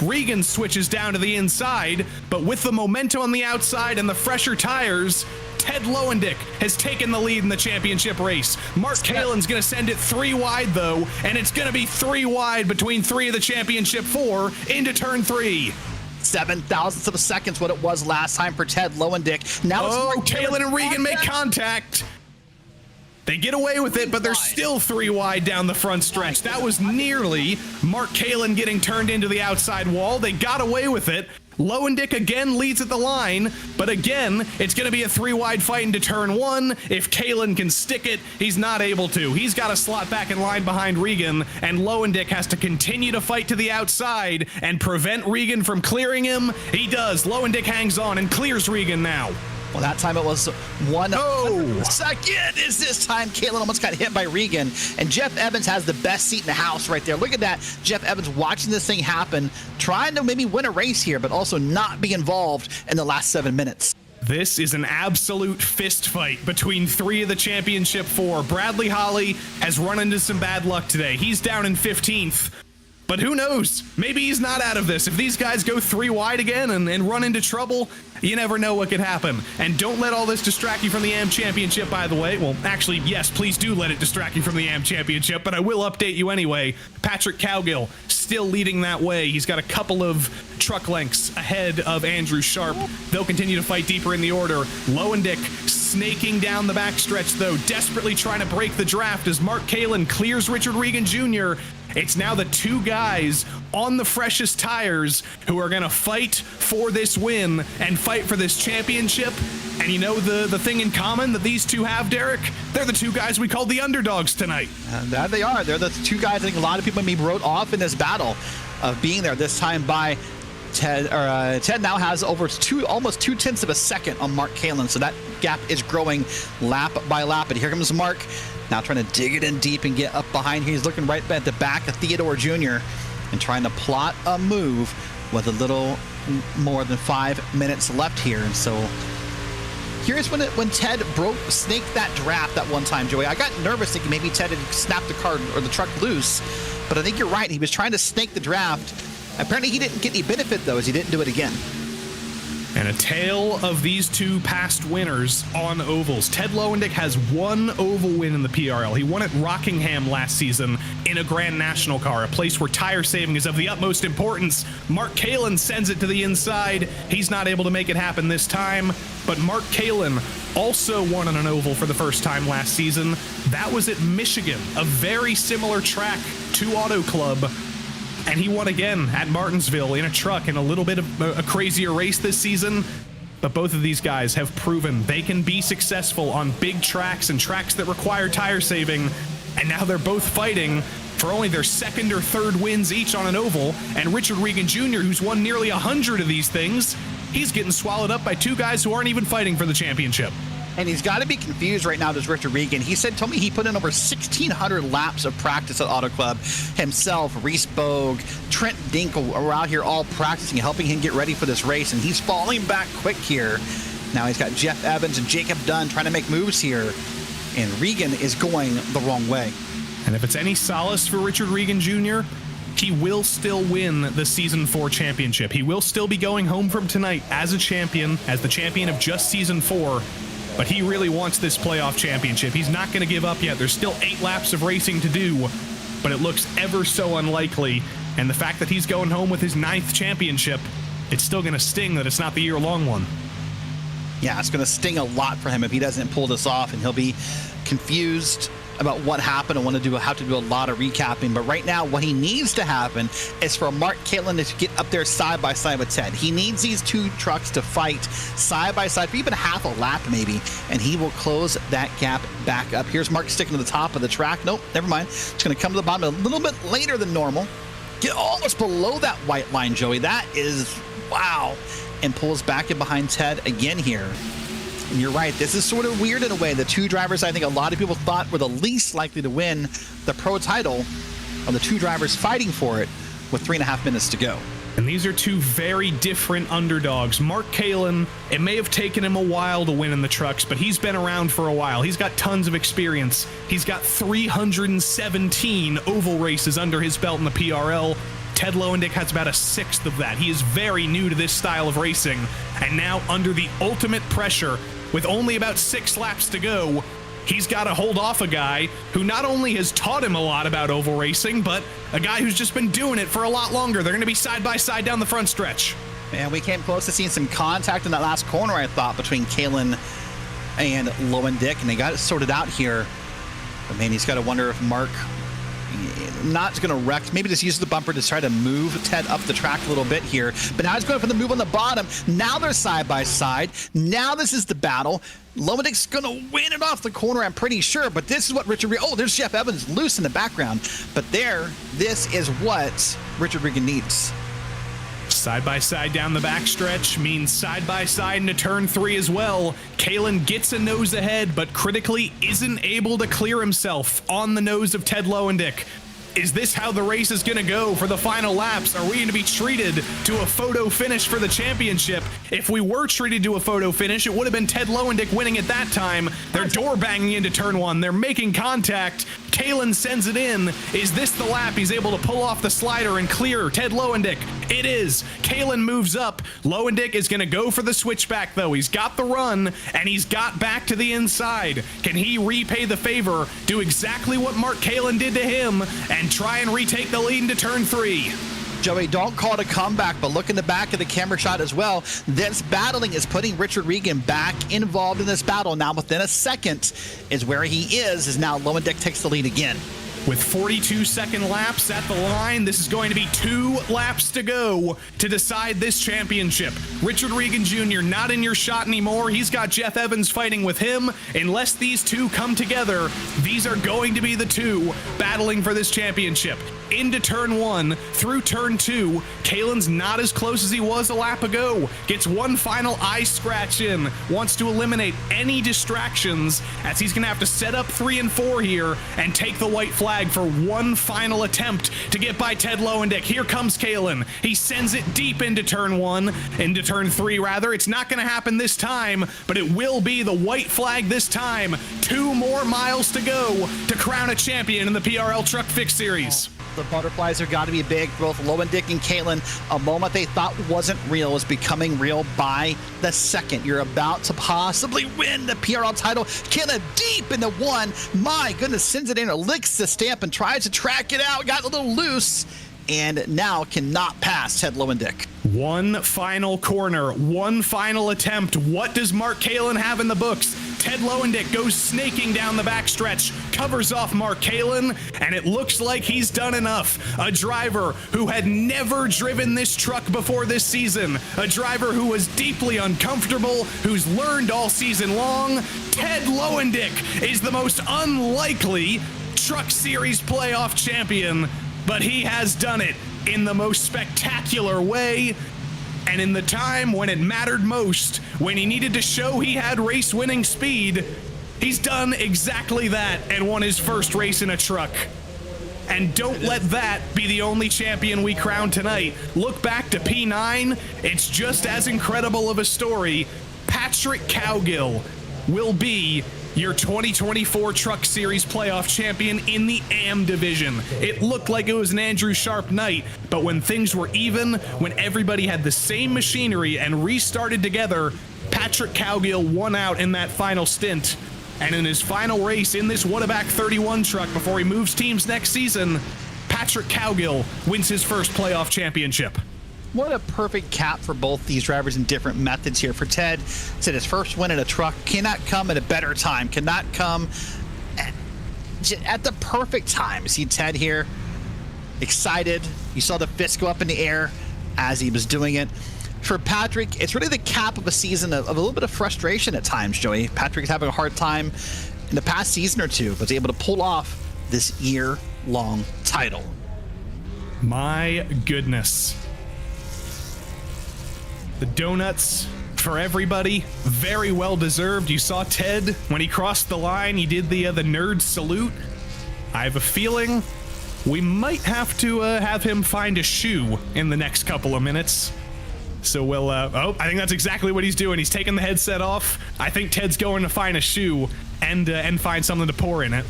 Regan switches down to the inside, but with the momentum on the outside and the fresher tires, Ted Lowendick has taken the lead in the championship race. Mark Kalin's going to send it 3 wide, though, and it's going to be 3 wide between 3 of the championship 4 into turn 3. 7 thousandths of a second what it was last time for Ted Lowendick. Now Kalin and Regan make contact. They get away with it, but they're still 3 wide down the front stretch. That was nearly Mark Kalin getting turned into the outside wall. They got away with it. Lowendick again leads at the line, but again, it's going to be a 3 wide fight into turn 1. If Kalin can stick it, he's not able to. He's got to slot back in line behind Regan, and Lowendick has to continue to fight to the outside and prevent Regan from clearing him. He does. Lowendick hangs on and clears Regan now. Well, that time it was 1 second. Is this time Kalin almost got hit by Regan, and Jeff Evans has the best seat in the house right there. Look at that. Jeff Evans watching this thing happen, trying to maybe win a race here, but also not be involved in the last 7 minutes. This is an absolute fist fight between 3 of the championship 4. Bradley Holly has run into some bad luck today. He's down in 15th. But who knows? Maybe he's not out of this. If these guys go 3 wide again and run into trouble, you never know what could happen. And don't let all this distract you from the AM Championship, by the way. Well, actually, yes, please do let it distract you from the AM Championship, but I will update you anyway. Patrick Cowgill still leading that way. He's got a couple of truck lengths ahead of Andrew Sharp. They'll continue to fight deeper in the order. Lowendick snaking down the backstretch, though, desperately trying to break the draft as Mark Kalin clears Richard Regan Jr. It's now the 2 guys on the freshest tires who are going to fight for this win and fight for this championship. And you know the thing in common that these 2 have, Derek? They're the 2 guys we called the underdogs tonight. That they are. They're the 2 guys I think a lot of people maybe wrote off in this battle of being there this time by Ted. Ted now has over almost 2/10 of a second on Mark Kalin, so that gap is growing lap by lap. And here comes Mark, now trying to dig it in deep and get up behind here. He's looking right at the back of Theodore Jr. and trying to plot a move with a little more than 5 minutes left here. And so here's when Ted snaked that draft that one time, Joey. I got nervous thinking maybe Ted had snapped the car or the truck loose, but I think you're right. He was trying to snake the draft. Apparently he didn't get any benefit, though, as he didn't do it again. And a tale of these two past winners on ovals. Ted Lowendick has one oval win in the PRL. He won at Rockingham last season in a Grand National car, a place where tire saving is of the utmost importance. Mark Kalin sends it to the inside. He's not able to make it happen this time, but Mark Kalin also won on an oval for the first time last season. That was at Michigan, a very similar track to Auto Club. And he won again at Martinsville in a truck in a little bit of a crazier race this season. But both of these guys have proven they can be successful on big tracks and tracks that require tire saving. And now they're both fighting for only their second or third wins each on an oval. And Richard Regan Jr., who's won nearly 100 of these things, he's getting swallowed up by two guys who aren't even fighting for the championship. And he's got to be confused right now, does Richard Regan. He told me he put in over 1,600 laps of practice at Auto Club. Himself, Reese Bogue, Trent Dinkle are out here all practicing, helping him get ready for this race. And he's falling back quick here. Now he's got Jeff Evans and Jacob Dunn trying to make moves here. And Regan is going the wrong way. And if it's any solace for Richard Regan Jr., he will still win the Season 4 championship. He will still be going home from tonight as a champion, as the champion of just Season 4. But he really wants this playoff championship. He's not going to give up yet. There's still 8 laps of racing to do, but it looks ever so unlikely. And the fact that he's going home with his 9th championship, it's still going to sting that it's not the year-long one. Yeah, it's going to sting a lot for him if he doesn't pull this off, and he'll be confused about what happened and have to do a lot of recapping. But right now, what he needs to happen is for Mark Kalin to get up there side by side with Ted. He needs these two trucks to fight side by side for even half a lap maybe, and he will close that gap back up. Here's Mark sticking to the top of the track. Nope, never mind. It's going to come to the bottom a little bit later than normal. Get almost below that white line, Joey. That is, wow. And pulls back in behind Ted again here. And you're right, this is sort of weird in a way. The two drivers I think a lot of people thought were the least likely to win the pro title are the two drivers fighting for it with 3.5 minutes to go. And these are two very different underdogs. Mark Kalin, it may have taken him a while to win in the trucks, but he's been around for a while. He's got tons of experience. He's got 317 oval races under his belt in the PRL. Ted Lowendick has about 1/6 of that. He is very new to this style of racing, and now under the ultimate pressure, with only about 6 laps to go, he's got to hold off a guy who not only has taught him a lot about oval racing, but a guy who's just been doing it for a lot longer. They're going to be side by side down the front stretch. And we came close to seeing some contact in that last corner, I thought, between Kalin and Lowendick, and they got it sorted out here. But man, he's got to wonder if Mark not going to wreck, maybe just use the bumper to try to move Ted up the track a little bit here. But now he's going for the move on the bottom. Now they're side by side. Now this is the battle. Lowendick's going to win it off the corner, I'm pretty sure. But this is what oh, there's Jeff Evans loose in the background. But this is what Richard Regan needs. Side by side down the backstretch means side by side into turn 3 as well. Kalin gets a nose ahead, but critically isn't able to clear himself on the nose of Ted Lowendick. Is this how the race is going to go for the final laps? Are we going to be treated to a photo finish for the championship? If we were treated to a photo finish, it would have been Ted Lowendick winning at that time. They're door banging into turn 1. They're making contact. Kalin sends it in. Is this the lap he's able to pull off the slider and clear Ted Lowendick? It is. Kalin moves up. Lowendick is going to go for the switchback, though. He's got the run, and he's got back to the inside. Can he repay the favor, do exactly what Mark Kalin did to him, and try and retake the lead into turn 3? Joey, don't call it a comeback, but look in the back of the camera shot as well. This battling is putting Richard Regan back involved in this battle. Now within a second is where he is now Lowendick takes the lead again. With 42-second laps at the line, this is going to be 2 laps to go to decide this championship. Richard Regan Jr. not in your shot anymore. He's got Jeff Evans fighting with him. Unless these two come together, these are going to be the two battling for this championship. Into turn 1, through turn 2, Kalin's not as close as he was a lap ago. Gets one final eye scratch in. Wants to eliminate any distractions, as he's going to have to set up 3 and 4 here and take the white flag for one final attempt to get by Ted Lowendick. Here comes Kalin. He sends it deep into turn 1, into turn 3 rather. It's not going to happen this time, but it will be the white flag this time. 2 more miles to go to crown a champion in the PRL Truck Fixed Series. The butterflies have got to be big for both Lowendick and Caitlin. A moment they thought wasn't real is becoming real by the second. You're about to possibly win the PRL title. Caitlin deep into one. My goodness, sends it in or licks the stamp and tries to track it out. Got a little loose and now cannot pass Ted Lowendick. One final corner, one final attempt. What does Mark Kalin have in the books? Ted Lowendick goes snaking down the backstretch, covers off Mark Kalin, and it looks like he's done enough. A driver who had never driven this truck before this season, a driver who was deeply uncomfortable, who's learned all season long. Ted Lowendick is the most unlikely Truck Series playoff champion, but he has done it in the most spectacular way, and in the time when it mattered most, when he needed to show he had race-winning speed. He's done exactly that and won his first race in a truck. And don't let that be the only champion we crown tonight. Look back to P9. It's just as incredible of a story. Patrick Cowgill will be your 2024 Truck Series playoff champion in the AM division. It looked like it was an Andrew Sharp night, but when things were even, when everybody had the same machinery and restarted together, Patrick Cowgill won out in that final stint. And in his final race in this Wadaback 31 truck before he moves teams next season, Patrick Cowgill wins his first playoff championship. What a perfect cap for both these drivers in different methods here. For Ted, said his first win in a truck cannot come at a better time, cannot come at the perfect time. See Ted here, excited. You saw the fist go up in the air as he was doing it. For Patrick, it's really the cap of a season of a little bit of frustration at times, Joey. Patrick's having a hard time in the past season or two, but was able to pull off this year-long title. My goodness. The donuts for everybody, very well deserved. You saw Ted when he crossed the line. He did the nerd salute. I have a feeling we might have to have him find a shoe in the next couple of minutes. So we'll. I think that's exactly what he's doing. He's taking the headset off. I think Ted's going to find a shoe and find something to pour in it.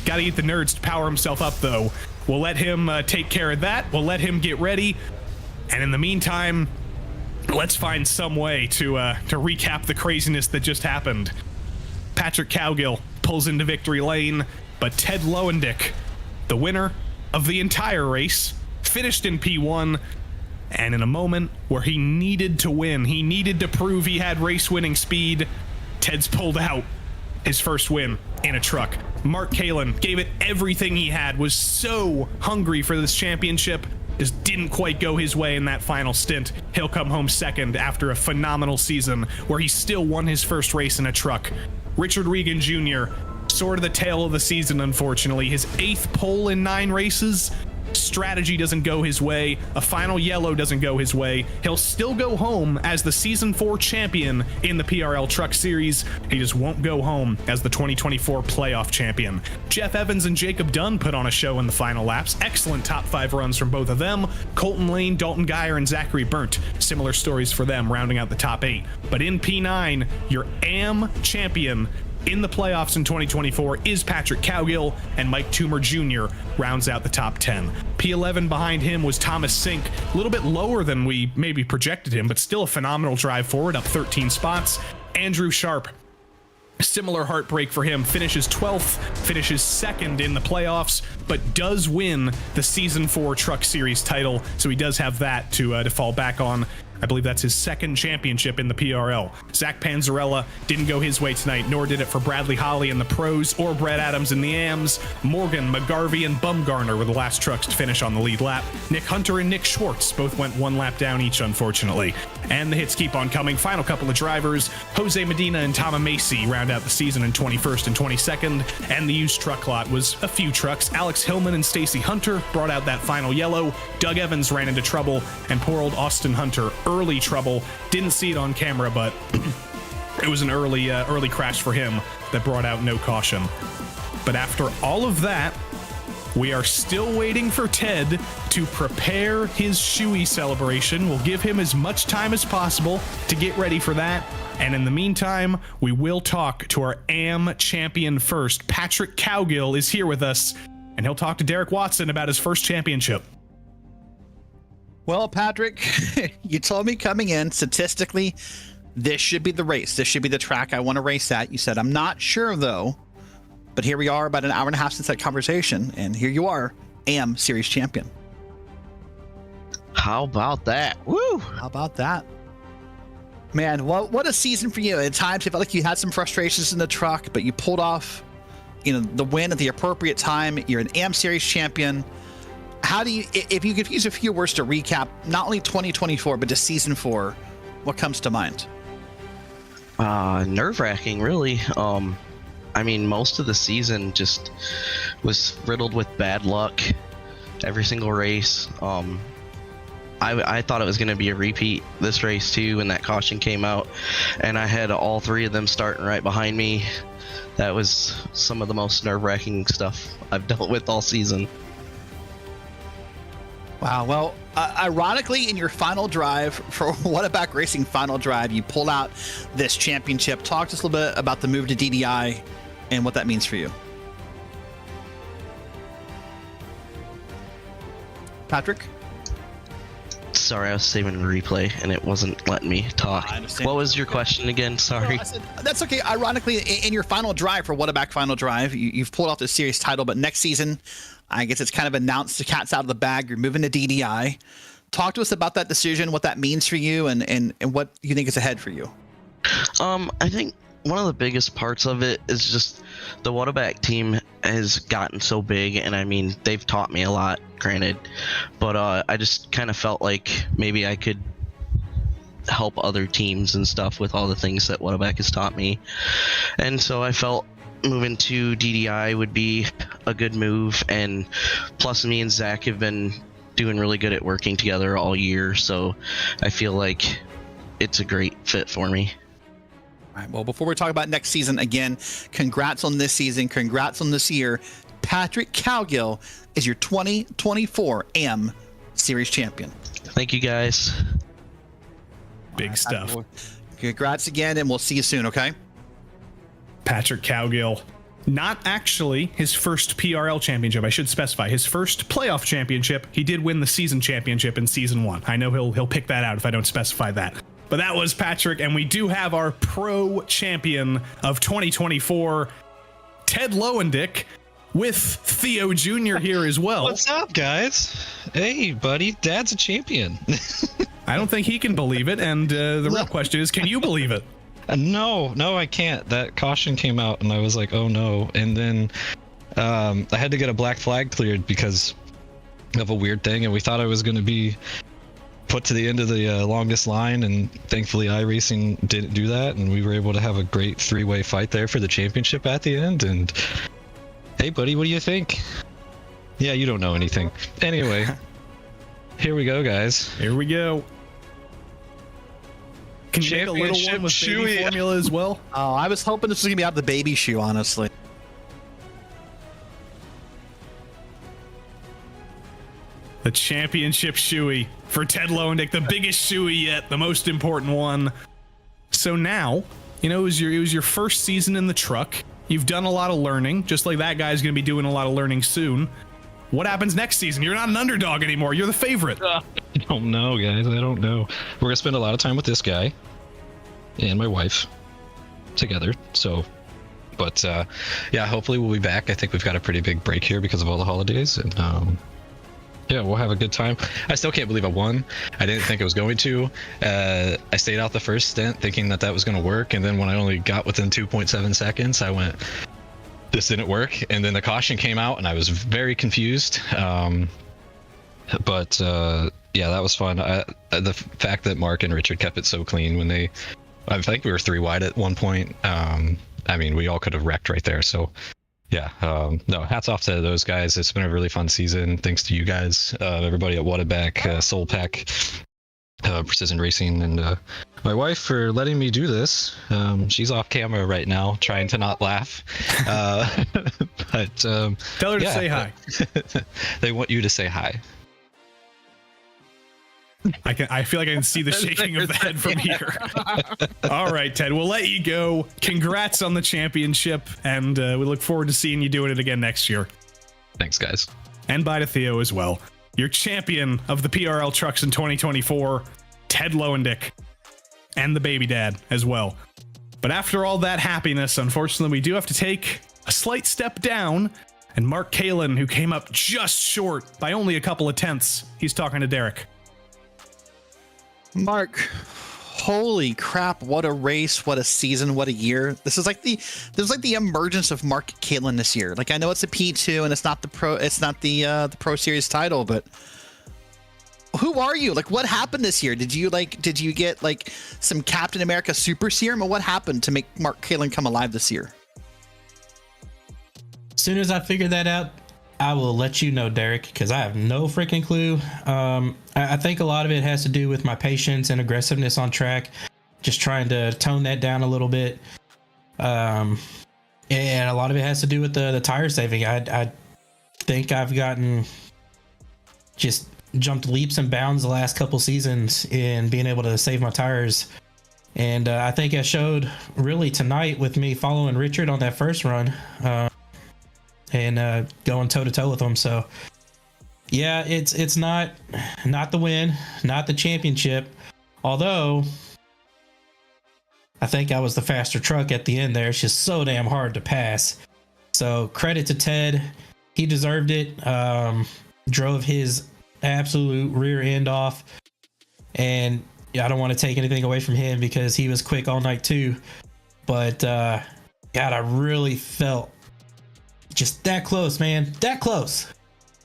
Got to eat the nerds to power himself up, though. We'll let him take care of that. We'll let him get ready, and in the meantime, let's find some way to recap the craziness that just happened. Patrick Cowgill pulls into victory lane, but Ted Lowendick, the winner of the entire race, finished in P1, and in a moment where he needed to win, he needed to prove he had race-winning speed, Ted's pulled out his first win in a truck. Mark Kalin gave it everything he had, was so hungry for this championship, just didn't quite go his way in that final stint. He'll come home second after a phenomenal season where he still won his first race in a truck. Richard Regan Jr., sort of the tail of the season, unfortunately. His 8th pole in 9 races. Strategy doesn't go his way. A final yellow doesn't go his way. He'll still go home as the Season 4 champion in the PRL Truck Series. He just won't go home as the 2024 playoff champion. Jeff Evans and Jacob Dunn put on a show in the final laps. Excellent top 5 runs from both of them. Colton Lane, Dalton Geyer, and Zachary Burnt. Similar stories for them, rounding out the top 8. But in P9, your AM champion in the playoffs in 2024 is Patrick Cowgill, and Mike Toomer Jr. rounds out the top 10. P11 behind him was Thomas Sink, a little bit lower than we maybe projected him, but still a phenomenal drive forward, up 13 spots. Andrew Sharp, similar heartbreak for him, finishes 12th, finishes 2nd in the playoffs, but does win the Season 4 Truck Series title, so he does have that to fall back on. I believe that's his 2nd championship in the PRL. Zach Panzarella didn't go his way tonight, nor did it for Bradley Holly in the pros or Brett Adams in the AMs. Morgan, McGarvey, and Bumgarner were the last trucks to finish on the lead lap. Nick Hunter and Nick Schwartz both went 1 lap down each, unfortunately. And the hits keep on coming. Final couple of drivers, Jose Medina and Tom Macy round out the season in 21st and 22nd, and the used truck lot was a few trucks. Alex Hillman and Stacy Hunter brought out that final yellow. Doug Evans ran into trouble, and poor old Austin Hunter, early trouble. Didn't see it on camera, but it was an early crash for him that brought out no caution. But after all of that, we are still waiting for Ted to prepare his shoey celebration. We'll give him as much time as possible to get ready for that. And in the meantime, we will talk to our AM champion first. Patrick Cowgill is here with us. and he'll talk to Derek Watson about his first championship. Well, Patrick, you told me coming in, statistically, this should be the race. This should be the track I want to race at. You said, I'm not sure, though. But here we are, about an hour and a half since that conversation, and here you are, AM Series champion. How about that? Woo! How about that? Man, what a season for you. At times, you felt like you had some frustrations in the truck, but you pulled off, the win at the appropriate time. You're an AM Series champion. How do you, if you could use a few words to recap, not only 2024, but just season 4, what comes to mind? Nerve-wracking, really. I mean, most of the season just was riddled with bad luck. Every single race. I thought it was going to be a repeat this race too when that caution came out, and I had all 3 of them starting right behind me. That was some of the most nerve-wracking stuff I've dealt with all season. Wow. Well, ironically, in your final drive for What About Racing final drive, you pulled out this championship. Talk to us a little bit about the move to DDI and what that means for you. Patrick? Sorry, I was saving a replay and it wasn't letting me talk. I understand. What was your question again? Sorry. No, I said, that's okay. Ironically, in your final drive for What About final drive, you've pulled off the series title, but next season, I guess it's kind of announced the cat's out of the bag. You're moving to DDI. Talk to us about that decision, what that means for you, and what you think is ahead for you. I think one of the biggest parts of it is just the Whataback team has gotten so big, and I mean, they've taught me a lot, granted, but I just kind of felt like maybe I could help other teams and stuff with all the things that Whataback has taught me, and so I felt moving to DDI would be a good move, and plus me and Zach have been doing really good at working together all year, so I feel like it's a great fit for me. All right, well, before we talk about next season, again, congrats on this season. Congrats on this year. Patrick Cowgill is your 2024 AM Series champion. Thank you, guys. Big stuff. Congrats again, and we'll see you soon, okay? Patrick Cowgill. Not actually his first PRL championship. I should specify his first playoff championship. He did win the season championship in season 1. I know he'll pick that out if I don't specify that. But that was Patrick, and we do have our pro champion of 2024, Ted Lowendick, with Theo Jr. here as well. What's up, guys? Hey, buddy, Dad's a champion. I don't think he can believe it, and the real question is, can you believe it? No, I can't. That caution came out, and I was like, oh no. And then I had to get a black flag cleared because of a weird thing, and we thought I was going to be put to the end of the longest line, and thankfully iRacing didn't do that, and we were able to have a great 3-way fight there for the championship at the end. And hey, buddy, what do you think? Yeah, you don't know anything. Anyway, here we go, guys. Here we go. Can you make a little one with baby formula as well? Oh, I was hoping this was gonna be out of the baby shoe, honestly. The championship shoey for Ted Lowendick, the biggest shoey yet, the most important one. So now, it was your first season in the truck. You've done a lot of learning, just like that guy's going to be doing a lot of learning soon. What happens next season? You're not an underdog anymore. You're the favorite. I don't know, guys. I don't know. We're going to spend a lot of time with this guy and my wife together. So, but yeah, hopefully we'll be back. I think we've got a pretty big break here because of all the holidays, and yeah, we'll have a good time. I still can't believe I won. I didn't think I was going to. I stayed out the first stint thinking that was going to work, and then when I only got within 2.7 seconds, I went, this didn't work. And then the caution came out, and I was very confused. But yeah, that was fun. The fact that Mark and Richard kept it so clean when I think we were 3 wide at one point. I mean, we all could have wrecked right there. So yeah, no, hats off to those guys. It's been a really fun season. Thanks to you guys, everybody at Whataback, Soul Pack, Precision Racing, and my wife for letting me do this. She's off camera right now, trying to not laugh. But tell her to say hi. They want you to say hi. I feel like I can see the shaking of the head from here. All right, Ted, we'll let you go. Congrats on the championship, and we look forward to seeing you doing it again next year. Thanks, guys. And bye to Theo as well. Your champion of the PRL Trucks in 2024, Ted Lowendick, and the baby dad as well. But after all that happiness, unfortunately, we do have to take a slight step down. And Mark Kalin, who came up just short by only a couple of tenths, he's talking to Derek. Mark, holy crap! What a race! What a season! What a year! This is like the emergence of Mark Kalin this year. Like, I know it's a P2 and it's not the Pro Series title, but who are you? Like, what happened this year? Did you get like some Captain America super serum, or what happened to make Mark Kalin come alive this year? As soon as I figure that out, I will let you know, Derek, because I have no freaking clue. I think a lot of it has to do with my patience and aggressiveness on track, just trying to tone that down a little bit. And a lot of it has to do with the tire saving. I think I've just jumped leaps and bounds the last couple seasons in being able to save my tires. And I think I showed really tonight with me following Richard on that first run. And going toe-to-toe with them. So yeah, it's not the win, not the championship, although I think I was the faster truck at the end there. It's just so damn hard to pass. So credit to Ted, he deserved it. Drove his absolute rear end off, and I don't want to take anything away from him because he was quick all night too, but God, I really felt just that close, man. That close.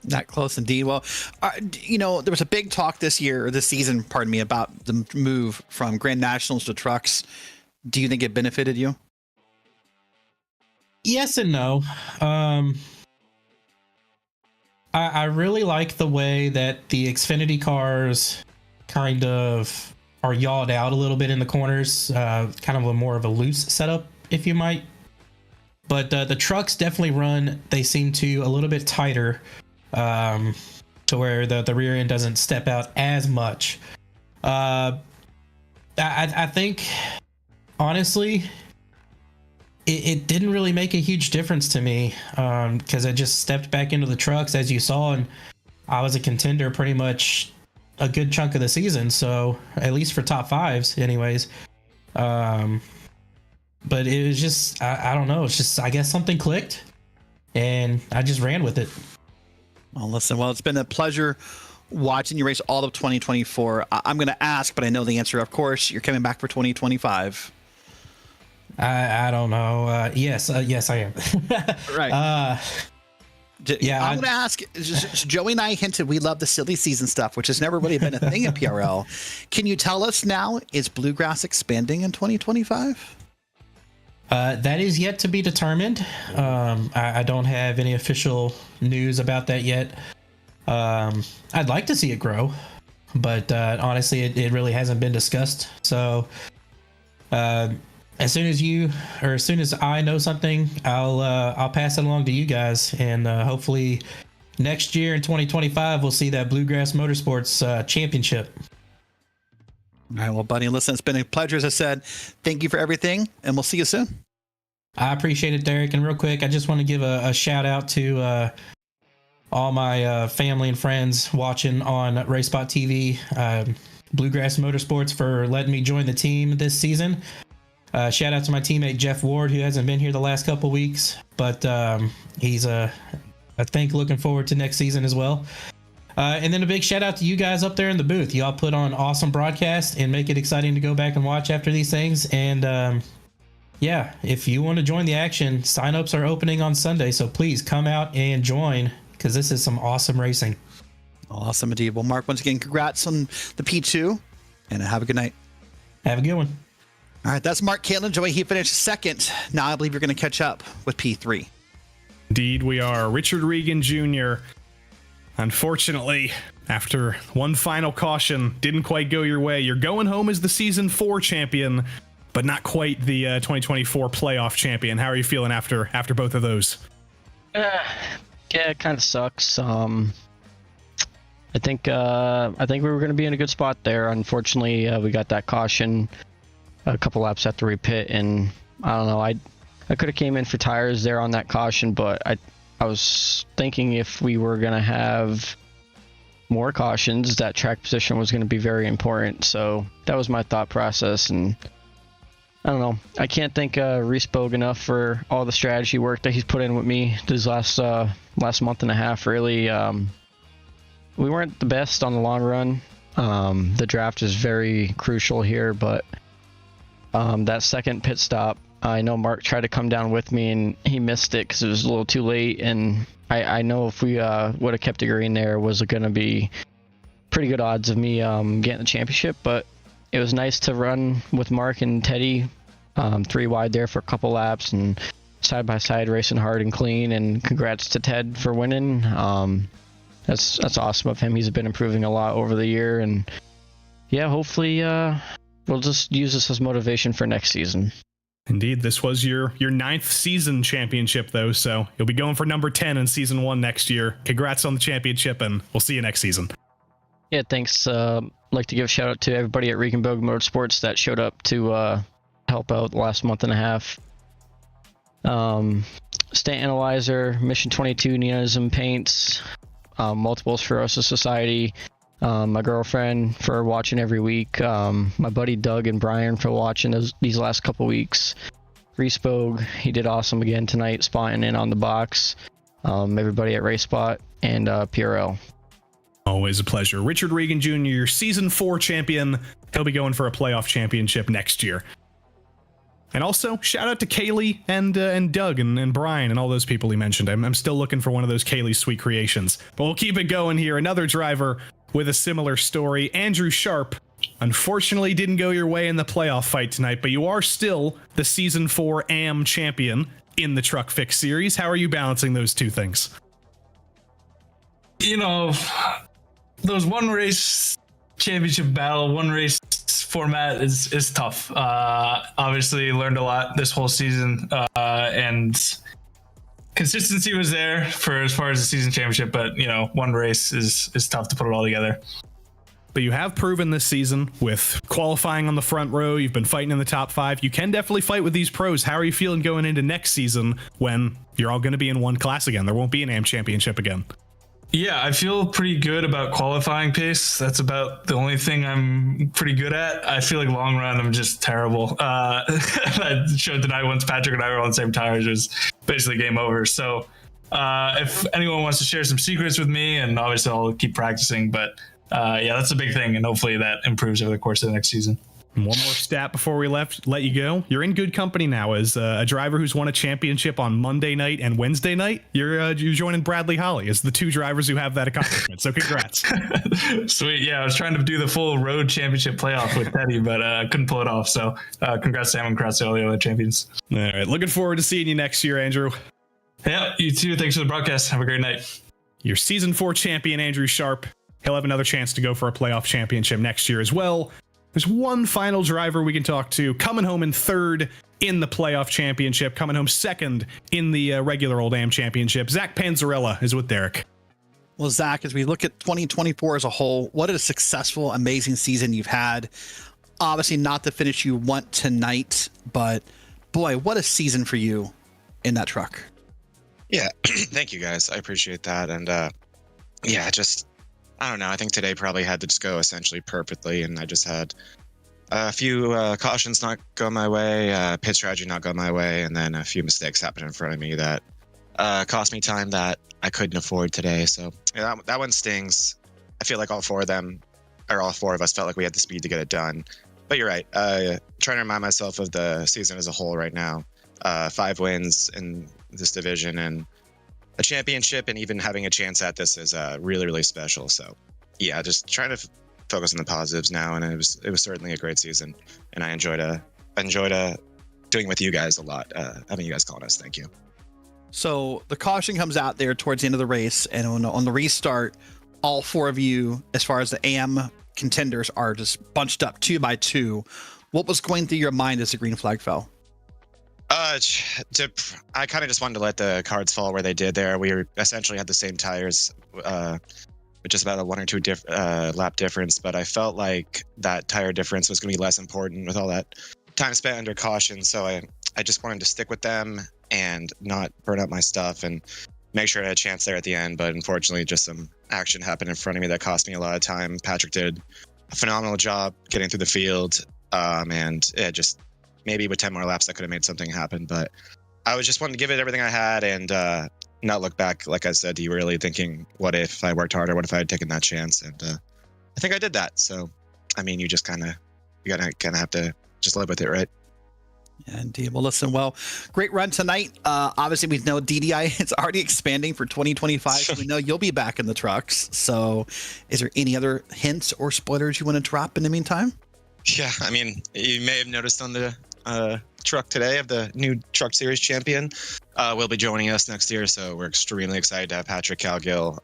That close indeed. Well, there was a big talk this season, pardon me, about the move from Grand Nationals to trucks. Do you think it benefited you? Yes and no. I really like the way that the Xfinity cars kind of are yawed out a little bit in the corners, kind of more of a loose setup, if you might. But the trucks definitely run, they seem to a little bit tighter, to where the rear end doesn't step out as much. I think, honestly, it didn't really make a huge difference to me, because I just stepped back into the trucks, as you saw, and I was a contender pretty much a good chunk of the season, so at least for top fives anyways. But it was just, I don't know. It's just, I guess something clicked and I just ran with it. Well, listen, it's been a pleasure watching you race all of 2024. I'm going to ask, but I know the answer. Of course, you're coming back for 2025. I don't know. Yes, I am. Right. Yeah, I'm going to ask, Joey and I hinted we love the silly season stuff, which has never really been a thing in PRL. Can you tell us now, is Bluegrass expanding in 2025? That is yet to be determined. I don't have any official news about that yet. I'd like to see it grow, but honestly, it really hasn't been discussed. So as soon as I know something, I'll pass it along to you guys, and hopefully next year in 2025 we'll see that Bluegrass Motorsports championship. All right, well, buddy, listen, it's been a pleasure, as I said. Thank you for everything, and we'll see you soon. I appreciate it, Derek. And real quick, I just want to give a shout out to all my family and friends watching on RaceSpotTV, Bluegrass Motorsports, for letting me join the team this season. Shout out to my teammate Jeff Ward, who hasn't been here the last couple weeks, but he's, I think, looking forward to next season as well. And then a big shout out to you guys up there in the booth. Y'all put on awesome broadcasts and make it exciting to go back and watch after these things. And yeah, if you want to join the action, signups are opening on Sunday, so please come out and join, because this is some awesome racing. Awesome indeed. Well, Mark, once again, congrats on the P2, and have a good night. Have a good one. All right, that's Mark Kalin. Joey, he finished second. Now I believe you're going to catch up with P3. Indeed, we are. Richard Regan Jr., unfortunately, after one final caution, didn't quite go your way. You're going home as the Season 4 champion, but not quite the 2024 playoff champion. How are you feeling after both of those? Yeah, it kind of sucks. I think we were going to be in a good spot there. Unfortunately, we got that caution a couple laps after we pit, and I don't know. I could have came in for tires there on that caution, but I I was thinking if we were going to have more cautions, that track position was going to be very important. So that was my thought process. And I don't know. I can't thank RaceSpot enough for all the strategy work that he's put in with me this last month and a half. Really, we weren't the best on the long run. The draft is very crucial here, but that second pit stop, I know Mark tried to come down with me and he missed it because it was a little too late. And I know if we would have kept it green there, was going to be pretty good odds of me getting the championship. But it was nice to run with Mark and Teddy 3 wide there for a couple laps and side by side racing hard and clean. And congrats to Ted for winning. That's awesome of him. He's been improving a lot over the year. And yeah, hopefully we'll just use this as motivation for next season. Indeed, this was your 9th season championship, though, so you'll be going for number 10 in season 1 next year. Congrats on the championship, and we'll see you next season. Yeah, thanks. I'd like to give a shout out to everybody at Regenbogen Motorsports that showed up to help out the last month and a half. Stant Analyzer, Mission 22, Neonism Paints, Multiple Sclerosis Society, my girlfriend for watching every week, my buddy Doug and Brian for watching these last couple weeks, RaceSpot, he did awesome again tonight, spotting in on the box, everybody at RaceSpot, and PRL. Always a pleasure. Richard Regan Jr., your season 4 champion. He'll be going for a playoff championship next year. And also, shout out to Kaylee and Doug and Brian and all those people he mentioned. I'm still looking for one of those Kaylee sweet creations. But we'll keep it going here. Another driver with a similar story, Andrew Sharp. Unfortunately, didn't go your way in the playoff fight tonight, but you are still the Season 4 AM champion in the Truck Fixed series. How are you balancing those two things? You know, those one race championship battle, one race format is tough. Obviously learned a lot this whole season, and consistency was there for as far as the season championship, but you know, one race is tough to put it all together. But you have proven this season with qualifying on the front row, you've been fighting in the top 5. You can definitely fight with these pros. How are you feeling going into next season when you're all going to be in one class again? There won't be an AM championship again. Yeah, I feel pretty good about qualifying pace. That's about the only thing I'm pretty good at. I feel like long run, I'm just terrible. I showed tonight once Patrick and I were on the same tires, it was basically game over. So if anyone wants to share some secrets with me, and obviously I'll keep practicing, but yeah, that's a big thing, and hopefully that improves over the course of the next season. And one more stat before we let you go. You're in good company now as a driver who's won a championship on Monday night and Wednesday night. You're joining Bradley Holly as the 2 drivers who have that accomplishment. So congrats. Sweet. Yeah, I was trying to do the full road championship playoff with Teddy, but I couldn't pull it off. So congrats to him and congrats to all the other champions. All right. Looking forward to seeing you next year, Andrew. Yeah, you too. Thanks for the broadcast. Have a great night. Your Season 4 champion, Andrew Sharp. He'll have another chance to go for a playoff championship next year as well. There's one final driver we can talk to, coming home in 3rd in the playoff championship, coming home 2nd in the regular old AM championship. Zach Panzarella is with Derek. Well, Zach, as we look at 2024 as a whole, what a successful, amazing season you've had. Obviously not the finish you want tonight, but boy, what a season for you in that truck. Yeah, thank you guys. I appreciate that. And yeah, just, I don't know. I think today probably had to just go essentially perfectly, and I just had a few cautions not go my way, pit strategy not go my way, and then a few mistakes happened in front of me that cost me time that I couldn't afford today. So yeah, that one stings. I feel like all 4 of us felt like we had the speed to get it done. But you're right. Trying to remind myself of the season as a whole right now. 5 wins in this division and a championship, and even having a chance at this is really, really special. So yeah, just trying to focus on the positives now, and it was certainly a great season, and I enjoyed doing with you guys a lot, having you guys calling us. Thank you. So the caution comes out there towards the end of the race, and on the restart, all 4 of you, as far as the AM contenders, are just bunched up 2 by 2. What was going through your mind as the green flag fell? I kind of just wanted to let the cards fall where they did there. We essentially had the same tires, with just about a 1 or 2 lap difference, but I felt like that tire difference was going to be less important with all that time spent under caution. So I just wanted to stick with them and not burn up my stuff. And make sure I had a chance there at the end. But unfortunately, just some action happened in front of me that cost me a lot of time. Patrick did a phenomenal job getting through the field, and it just maybe with 10 more laps I could have made something happen. But I was just wanting to give it everything I had and not look back, like I said, to you, really thinking, what if I worked harder? What if I had taken that chance? And I think I did that. So, I mean, you just kind of have to just live with it, right? Yeah, indeed. Well, listen, great run tonight. Obviously, we know DDI is already expanding for 2025. So we know you'll be back in the trucks. So is there any other hints or spoilers you want to drop in the meantime? Yeah, I mean, you may have noticed on the truck today of the new Truck Series champion will be joining us next year. So we're extremely excited to have Patrick Calgill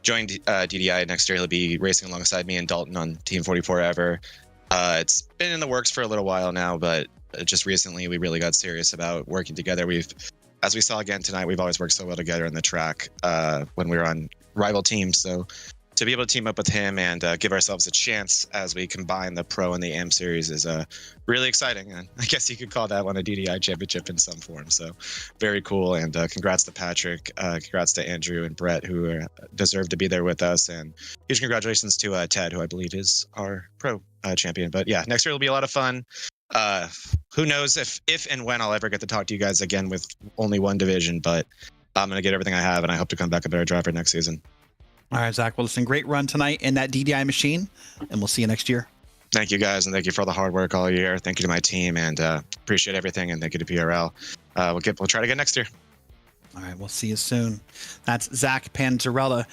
join DDI next year. He'll be racing alongside me and Dalton on Team 44 Ever. It's been in the works for a little while now, but just recently we really got serious about working together. As we saw again tonight, we've always worked so well together in the track when we were on rival teams. So to be able to team up with him and give ourselves a chance as we combine the Pro and the AM series is really exciting. And I guess you could call that one a DDI championship in some form. So very cool. And congrats to Patrick. Congrats to Andrew and Brett, who deserve to be there with us. And huge congratulations to Ted, who I believe is our Pro champion. But yeah, next year will be a lot of fun. Who knows if and when I'll ever get to talk to you guys again with only one division, but I'm going to get everything I have, and I hope to come back a better driver next season. All right, Zach. Well, listen, great run tonight in that DDI machine, and we'll see you next year. Thank you, guys, and thank you for all the hard work all year. Thank you to my team, and appreciate everything, and thank you to PRL. We'll try to get next year. All right, we'll see you soon. That's Zach Panzarella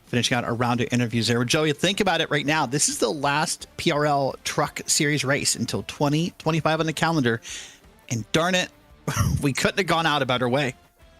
finishing out a round of interviews there. Joey, think about it right now. This is the last PRL Truck Series race until 2025 on the calendar, and darn it, we couldn't have gone out a better way.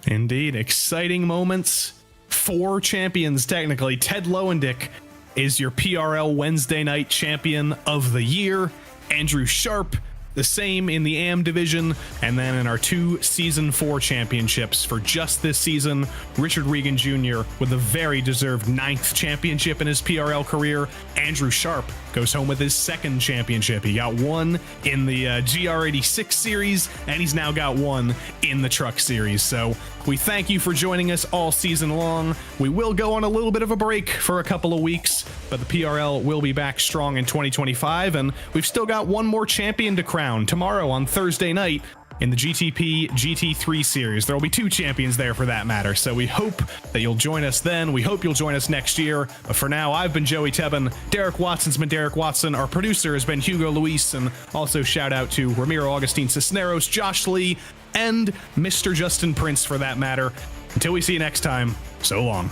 Indeed, exciting moments. 4 champions, technically. Ted Lowendick is your PRL Wednesday night champion of the year. Andrew Sharp, the same in the AM division. And then in our 2 Season 4 championships for just this season, Richard Regan Jr. with a very deserved 9th championship in his PRL career. Andrew Sharp goes home with his 2nd championship. He got 1 in the GR86 series, and he's now got 1 in the Truck Series. So we thank you for joining us all season long. We will go on a little bit of a break for a couple of weeks, but the PRL will be back strong in 2025, and we've still got 1 more champion to crown tomorrow on Thursday night in the GTP GT3 series. There will be 2 champions there for that matter, so we hope that you'll join us then. We hope you'll join us next year. But for now, I've been Joey Tebben. Derek Watson's been Derek Watson. Our producer has been Hugo Luis, and also shout out to Ramiro Augustine Cisneros, Josh Lee, and Mr. Justin Prince for that matter. Until we see you next time, so long.